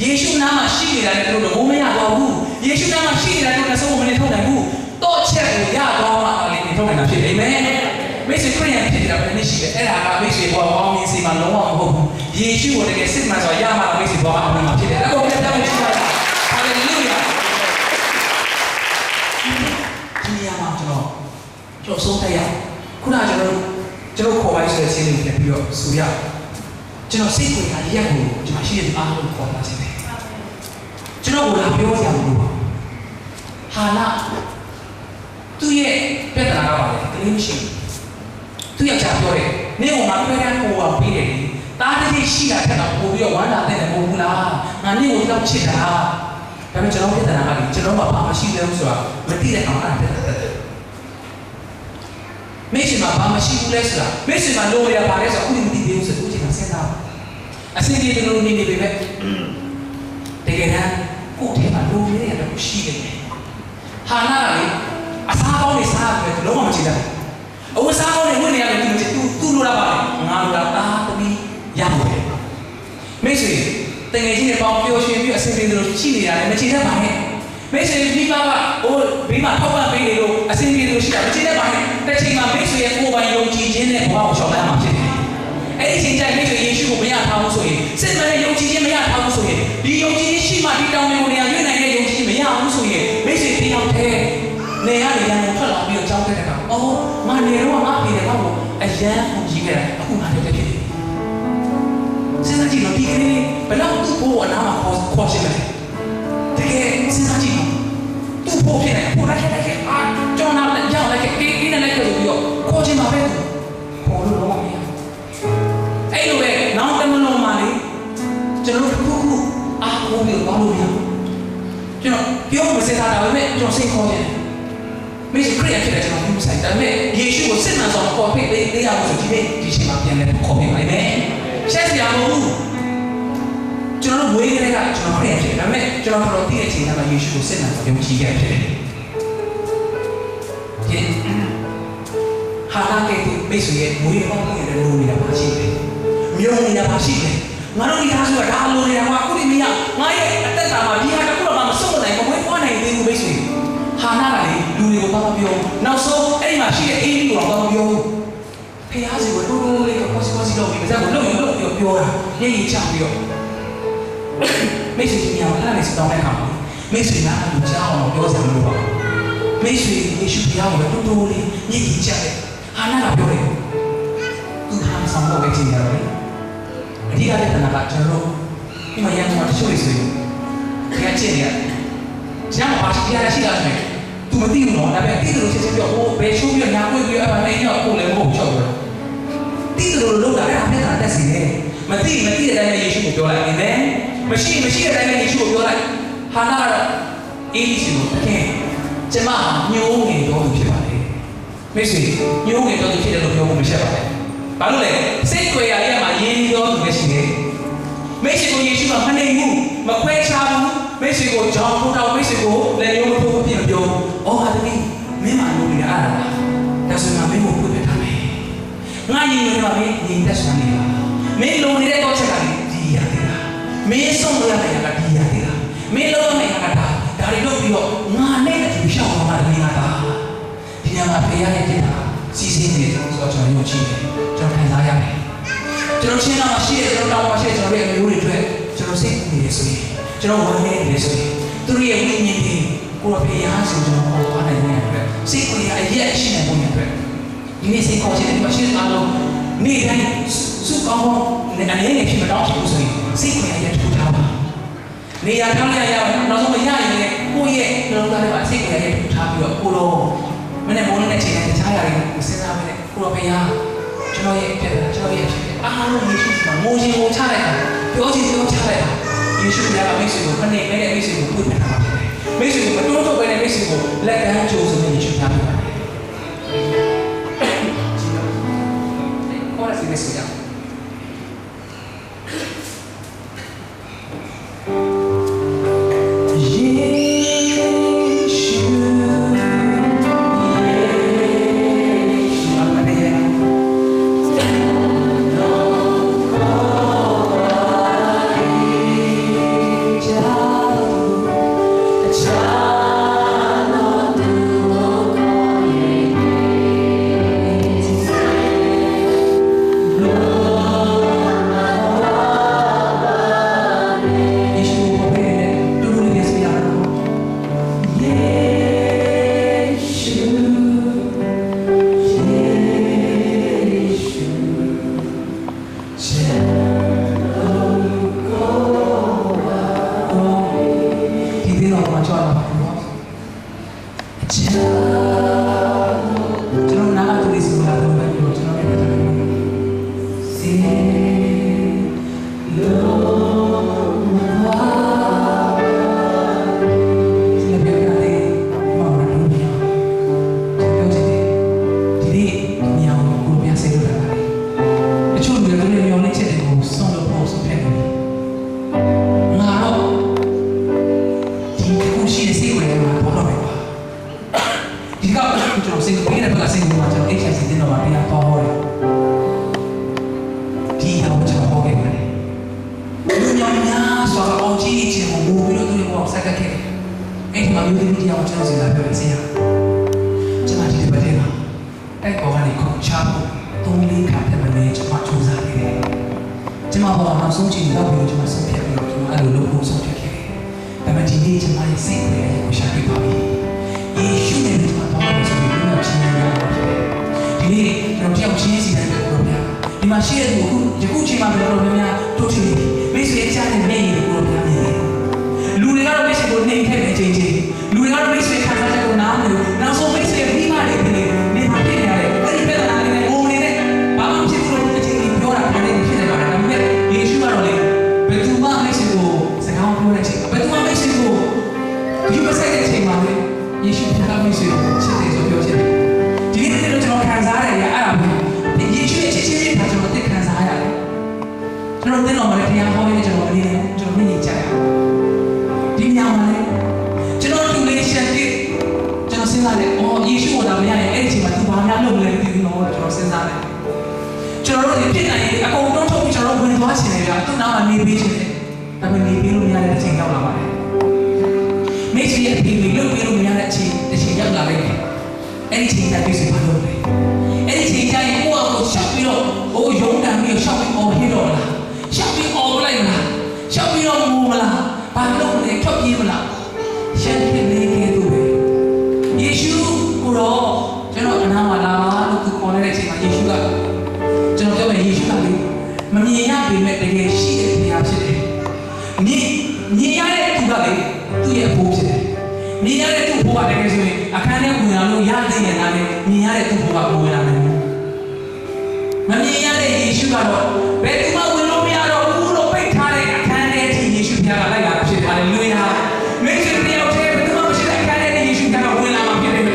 ယေရှုနာမှာရှိနေတာလည်းတို့လုံးဝမရတော့ဘူးယေရှုနာမှာရှိနေတာတို့လည်းဆုံးမနေထုတ်နိုင်ဘူးတော့ချက်ကိုရတော့မှလည်းနေထုတ်နိုင်တာဖြစ်နေမယ်မိတ်ဆွေခရိယန်ဖြစ်နေတာပဲနေရှိတယ်အဲ့ဒါကမိတ်ဆွေဘောအောင်မြင်စီမှာလုံးဝမဟုတ်ဘူးယေရှုကိုတကယ်စစ်မှန်စွာရမှမိတ်ဆွေဘောအောင်မြင်မှာဖြစ်တယ်အဲ့ဒါကိုလည်းတောင်းရှိပါလားဟာလေလုယာဒီနေရာမှာကျွန်တော်ဆုံးသက်ရခုနကကျွန်တော်ခေါ်ပါဆိုတဲ့စီးလေးနဲ့ပြီးတော့ဆိုရကျွန်တော်စိတ်ကိုယ်ကရက်ကိုဒီမှာရှိတဲ့အားလုံးခေါ်ပါစေတယ်ကျွန်တော်ကလာပြောစရာမလိုပါဟာလာသူ့ရဲ့ပြဿနာကပါလေကလေးမရှိသူယောက်ျားပြောတယ်နေကမှခွဲခန်းကိုအောင်ပြီးတယ်လေတားတည်းရှိတာထက်တော့ပို့ပြီးတော့ဝမ်းသာတဲ့မဟုတ်ဘူးလားငါနေကိုတော့ချစ်တာဒါပေမဲ့ကျွန်တော်ပြဿနာကလေကျွန်တော်ကဘာမှရှိတယ်ဆိုတာမသိတဲ့အောင်အဲ့ဒါမိရှင်မှာဘာမှရှိဘူးလဲဆိုတာမိရှင်မှာလိုရတာပါလဲဆိုတော့အခုမသိသေးဘူးဆိုတော့ဦးချင်းကစဉ်းစားအစီအစဉ်တွေနေနေပေမဲ့တကယ်တမ်းကိုယ့်ထဲမှာလိုရတဲ့တော့ရှိတယ်ဟာနာလေအစားပေါင်းနေစားတယ်လုံးဝမချင်တယ်အဝတ်စားပေါင်းနေဝင်နေရတယ်သူလိုတာပါလေငါလိုတာတာသမီးရပါတယ်မိတ်ဆွေတကယ်ကြီးနဲ့ပေါင်းပျော်ရွှင်ပြီးအစီအစဉ်တွေရှိနေတာလည်းမချင်တတ်ပါနဲ့မိတ်ဆွေဒီမှာကဟိုဘေးမှာထောက်ပံ့ပေးနေလို့အစီအစဉ်တွေရှိတာမချင်တတ်ပါနဲ့တစ်ချိန်မှာမိတ်ဆွေရဲ့ကိုယ်ပိုင်ယုံကြည်ခြင်းနဲ့ဘဝကိုရှောင်လန်းမှာဖြစ်တယ်အဲ့ဒီအချိန်ကျရင်မိတ်ဆွေယေရှုကိုမရထားဘူးဆိုရင်စိတ်မနဲ့ယုံကြည်ခြင်းမရထားဘူးဆိုရင်ဒီယုံကြည်ခြင်းရှိမှဒီတောင်းတွေကိုနေရာရွေးနိုင်တဲ့ယုံကြည်ခြင်းမရဘူးဆိုရင်မိတ်ဆွေတယောက်တည်းနေရနေရန်ထွက်လာပြီးတော့ကြောင်းတဲ့အခါအော်ငါနေတော့ငါပြေတယ်ဘာလို့အရန်ကိုကြီးခဲ့တာအခုငါလည်းဖြစ်တယ်စဉ်းစားကြည့်လို့ဒီကနေ့ဘယ်တော့သူ့ဘိုးအနားမှာခေါ်ရှင်းတယ်တကယ်စဉ်းစားကြည့်သူ့ဘိုးဖြစ်နေကိုလိုက်ခဲ့အာကျွန်တော်လည်းကြောက်လိုက်ခဲ့ကိန်းနဲ့လိုက်ခဲ့ဆိုပြီးတော့ခေါ်ချင်ပါပဲခေါ်လို့တော့မရအဲ့လိုပဲနောက်တမလုံးမှလေကျွန်တော်တို့ခုအားကိုးပြီးတော့လို့ရကျွန်တော်ပြောမစင်တာဒါပေမဲ့ကျွန်တော်စိတ်ခေါ်တယ်မိတ်ခရိယဖြစ်တဲ့ကျွန်တော်ပြုဆိုင်ဒါပေမဲ့ယေရှုကိုစစ်မှန်စွာခေါ်ဖိတ်ပေးရအောင်ဆိုဒီနေ့ဒီချိန်မှာပြန်လဲခေါ်ပေးပါလိမ့်မယ်ရှက်စရာမဟုတ်ဘူးကျ တော်မွေးကလေးကကျွန်တော်ခရစ်ယာန်ဖြစ်တယ်ဒါပေမဲ့ကျွန်တော်တော်တည့်တဲ့အချိန်ကယေရှုကိုစစ်မှန်ယုံကြည်ခဲ့ဖြစ်တယ်ဒီဟာလာကဲမိတ်ဆွေရဲ့မွေးပေါင်းနေတဲ့လူတွေကပါရှိတယ်မြုံနေတာပါရှိတယ်ငါတို့ဒီဟာဆိုတာဒါလိုနေတာကွာအခုဒီမင်းကငါရဲ့အသက်တာမှာဒီဟာတခုတော့မှမဆုံးနိုင်မမွေးပွားနိုင်သေးဘူးမိတ်ဆွေဟာနာကလေလူတွေကိုဘာမှပြောနောက်ဆုံးအဲ့ဒီမှာရှိတဲ့အေးလေးကိုဘာမှပြောဖះစီကိုတိုးတိုးလေးကိုကောစီလုပ်ပြီးပါစက်ကိုလှုပ်ပြီးပြောတာညင်ချပြီးတော့မိတ်ဆွေကြီးများလာနေစတောင်းတဲ့အခါမှာမိတ်ဆွေများလူကြားအောင်ပြောစရာမလိုပါဘူးမိတ်ဆွေယေရှုဖះကိုတိုးတိုးလေးညင်ချတယ်ဟာနာကပြောတယ်သူဟာဆောင်တော့ပဲကြည့်ရတယ်အဓိကတဲ့တဏှာကကျွန်တော်ဒီမှာရန်ကုန်မှာတချို့တွေဆိုရင်ဒီကကျင့်နေရတယ်ကျန်ပါရှိရရှိတာဆိုရင် तू မသိဘူးနော်ဒါပေမဲ့သိတယ်လို့ချက်ချင်းပြောဟိုဘယ်ချိုးပြီးညာကွေးပြီးအဲ့မှာလည်းညောက်ကိုလည်းမဟုတ်ချောက်ဘူးသိတယ်လို့လုပ်တာအဲ့ဒါမျက်နှာတက်စီတယ်မသိတဲ့အတိုင်းယေရှုကိုပြောလိုက်နေတယ်မရှိတဲ့အတိုင်းယေရှုကိုပြောလိုက်ဟာနာကတော့အေးစီကိုတကယ်ကျမညိုးငယ်တော့ဖြစ်ပါလေမိတ်ဆွေညိုးငယ်တော့ဖြစ်တယ်လို့ပြောဖို့မချက်ပါနဲ့ဘာလို့လဲစိတ်ကြွယ်ရရဲ့မှာရင်းရောသူပဲရှိတယ်မိတ်ဆွေကိုယေရှုကမနေဘူးမခွဲခြားဘူးမိတ်ဆွေကိုကြောင်းထိုးတော့မိတ်ဆွေကိုလည်းရုံးထိုးဖို့ပြင်ပြောအော်ဟာတမီးမင်းမလို့ရအားလားဒါဆိုရင်မင်းကိုပြတ်ထားမယ်ငါညီနေပါမင်းညီတက်ဆွမ်းနေပါမင်းလုံနေတဲ့တော့ချက်ကလည်းဒီရတယ်လားမင်းဆုံးရတဲ့ကဒီရတယ်လားမင်းလုံးမယ့်ကဒါတွေလုပ်ပြီးတော့ငါနဲ့အတူရှောက်သွားတာလည်းငါသားဒီညမှာဖေရတဲ့တဲ့စီစဉ်နေတယ်ဆိုတော့ကျွန်တော်ယုံကြည်တယ်ကျွန်တော်ခံစားရတယ်ကျွန်တော်ရှင်းတော့ရှိတယ်ကျွန်တော်တောင်းပါရှိတယ်ကျွန်တော်ရဲ့အမျိုးတွေအတွက်ကျွန်တော်စိတ်နေရဆိုရင်ကျွန်တော်ဝန်နေနေဆိုရင်သူတို့ရဲ့ဝိညာဉ်တွေကိုယ်ဖေရဆိုကျွန်တော်ဟောသွားနိုင်တဲ့အတွက်စိတ်ကိုရအရက်ရှိနေပုံရအတွက်ဒီနေ့စိတ်ခေါ်ချင်တယ်မရှိအားလုံးနေ့တိုင်းစုကောင်းအနေနဲ့ဖြစ်မတော့ဘူးဆိုရင်စိတ်ကိုရအရက်ထူထားပါနေရာထောင်းရနောက်ဆုံးမရရင်လည်းကိုယ့်ရဲ့နှလုံးသားထဲမှာစိတ်ကိုရအရက်ထူထားပြီးတော့ကိုတော့မနေ့မိုးနဲ့ချိန်တိုင်းတခြားຢာတွေကိုစဉ်းစားမိတယ်ကိုတော့ဖေရကျွန်တော်ရဲ့ဖြစ်တယ်ကျွန်တော်ရဲ့ဖြစ်တယ်အားလုံးယေရှုမှာမိုးရှင်ကိုချလိုက်တာပြောချင်ချလိုက်တာယေရှုကမိတ်ဆွေကိုမနေမဲ့မိတ်ဆွေကိုပွင့်ပြတာဖြစ်တယ်မိတ်ဆွေကိုမတွန်းထုတ်ပဲနဲ့မိတ်ဆွေကိုလက်ကမ်းကြိုးဆိုနေယေရှုပြပါတယ်ခေါ်ရစီနေစရာကျွန်တော်တင်းတော်မှာလည်းတရားဟောရင်းနဲ့ကျွန်တော်မနေနိုင်ဘူးကျွန်တော်မြင်နေကြ အကုန်လုံးထုတ်ပြီးကျွန်တော်ဝင်သွားချင်တယ်ဗျာသူ့နားမှာနေပေးချင်တယ်ဒါပေမဲ့နေပေးလို့မရတဲ့အချိန်ရောက်လာပါတယ်မိတ်ဆွေရဲ့အဖေတွေလုပ်ပေးလို့မရတဲ့အချိန်ရောက်လာလိုက်တယ်အဲ့ဒီချိန်ကျပြည့်စုံပါလို့လေအဲ့ဒီချိန်ကျရင်ကိုယ့်အကိုရှောက်ပြီးတော့ဟိုရုံးတန်ပြီးတော့ရှောက်ပြီးအော်ဖြစ်တော့လားရှောက်ပြီးအော်လိုက်မလားရှောက်ပြီးတော့မူမလားဘာလို့လဲထွက်ပြေးမလားရှက်ဖြစ်နေခဲ့သူပဲယေရှုကိုတော့ကျွန်တော်အနာမှာလာလို့သူခေါ်တဲ့အချိန်မှာယေရှုကကျွန်တော်ပြောမယ်ယေရှုကလေမမြင်ရပေမဲ့တကယ်ရှိတဲ့နေရာဖြစ်တယ်မြင်ရတဲ့သူကလေသူ့ရဲ့အဖို့ဖြစ်တယ်မြင်ရတဲ့သူ့ဘိုးကတကယ်ဆိုရင်အခန်းထဲဝင်လာလို့ရတဲ့နေရာနဲ့မြင်ရတဲ့သူ့ဘိုးကဝင်လာတယ်မမြင်ရတဲ့ယေရှုကတော့ဘယ်သူမှဝင်လို့မရတော့ဘူးလို့ပိတ်ထားတဲ့အခန်းထဲထိယေရှုပြကလိုက်လာဖြစ်ပါလေလူရမိတ်ဆွေတယောက်တည်းဘယ်သူမှမရှိတဲ့အခန်းထဲယေရှုပြကဝင်လာမှာဖြစ်တယ်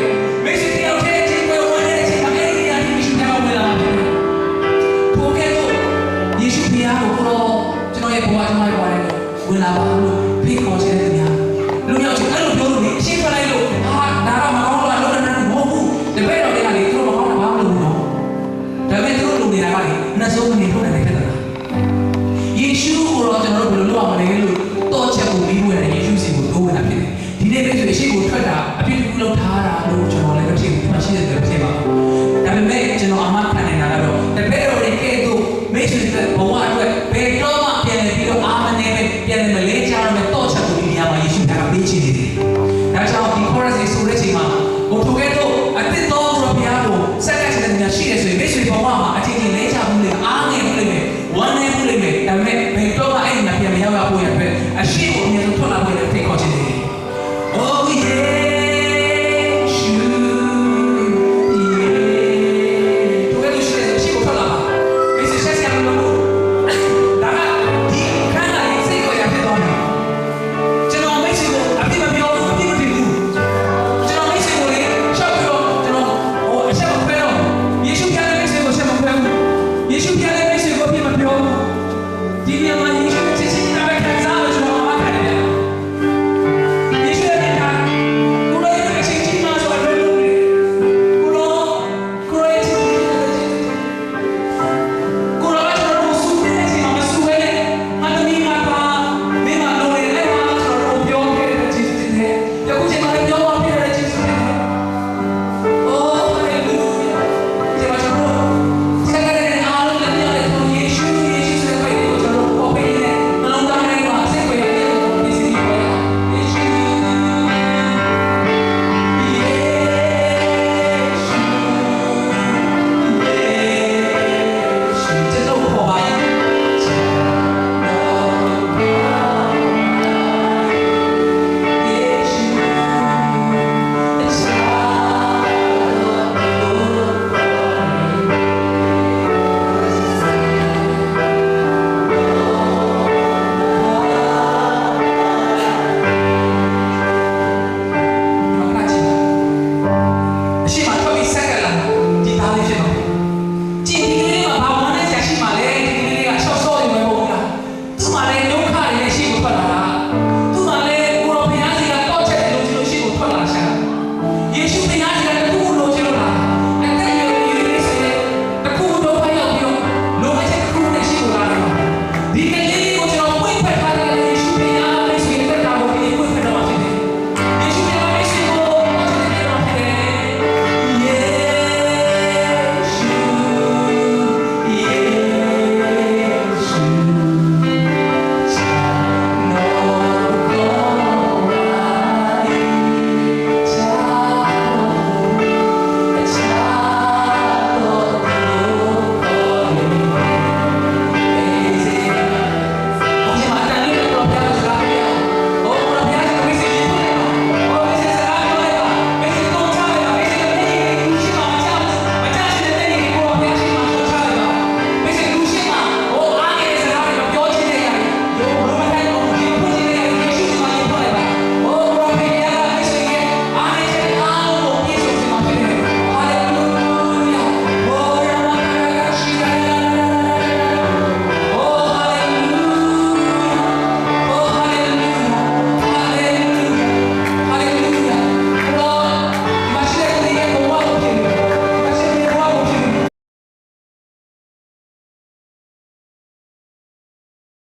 မိတ်ဆွေတယောက်တည်းချိန်ပွဲဝင်တဲ့အချိန်မှာအဲ့ဒီနေရာယေရှုပြကဝင်လာမှာဖြစ်တယ်ထိုကဲ့သို့ယေရှုပြကိုတော့ကျွန်တော်ရဲ့ဘဝကျွန်တော်ရဲ့ဘဝနဲ့ဝင်လာပါလို့ဖိတ်ခေါ်ခြင်းတဲ့များလူရောက်ချင်းအဲ့လိုပြောလို့နေအရှင်းထွက်လိုက်လို့ဟာဒါတော့မကောင်းလို့လုံးနေမဟုတ်ဘူးတပည့်တော်တွေကလေသူတို့မကောင်းတာဘာလို့လို့ဒါပေမဲ့သူတို့လူနေတာကလေနှဆုံးမနေထုတ်နိုင်တယ်ဖြစ်တာယေရှုကိုတော့ကျွန်တော်တို့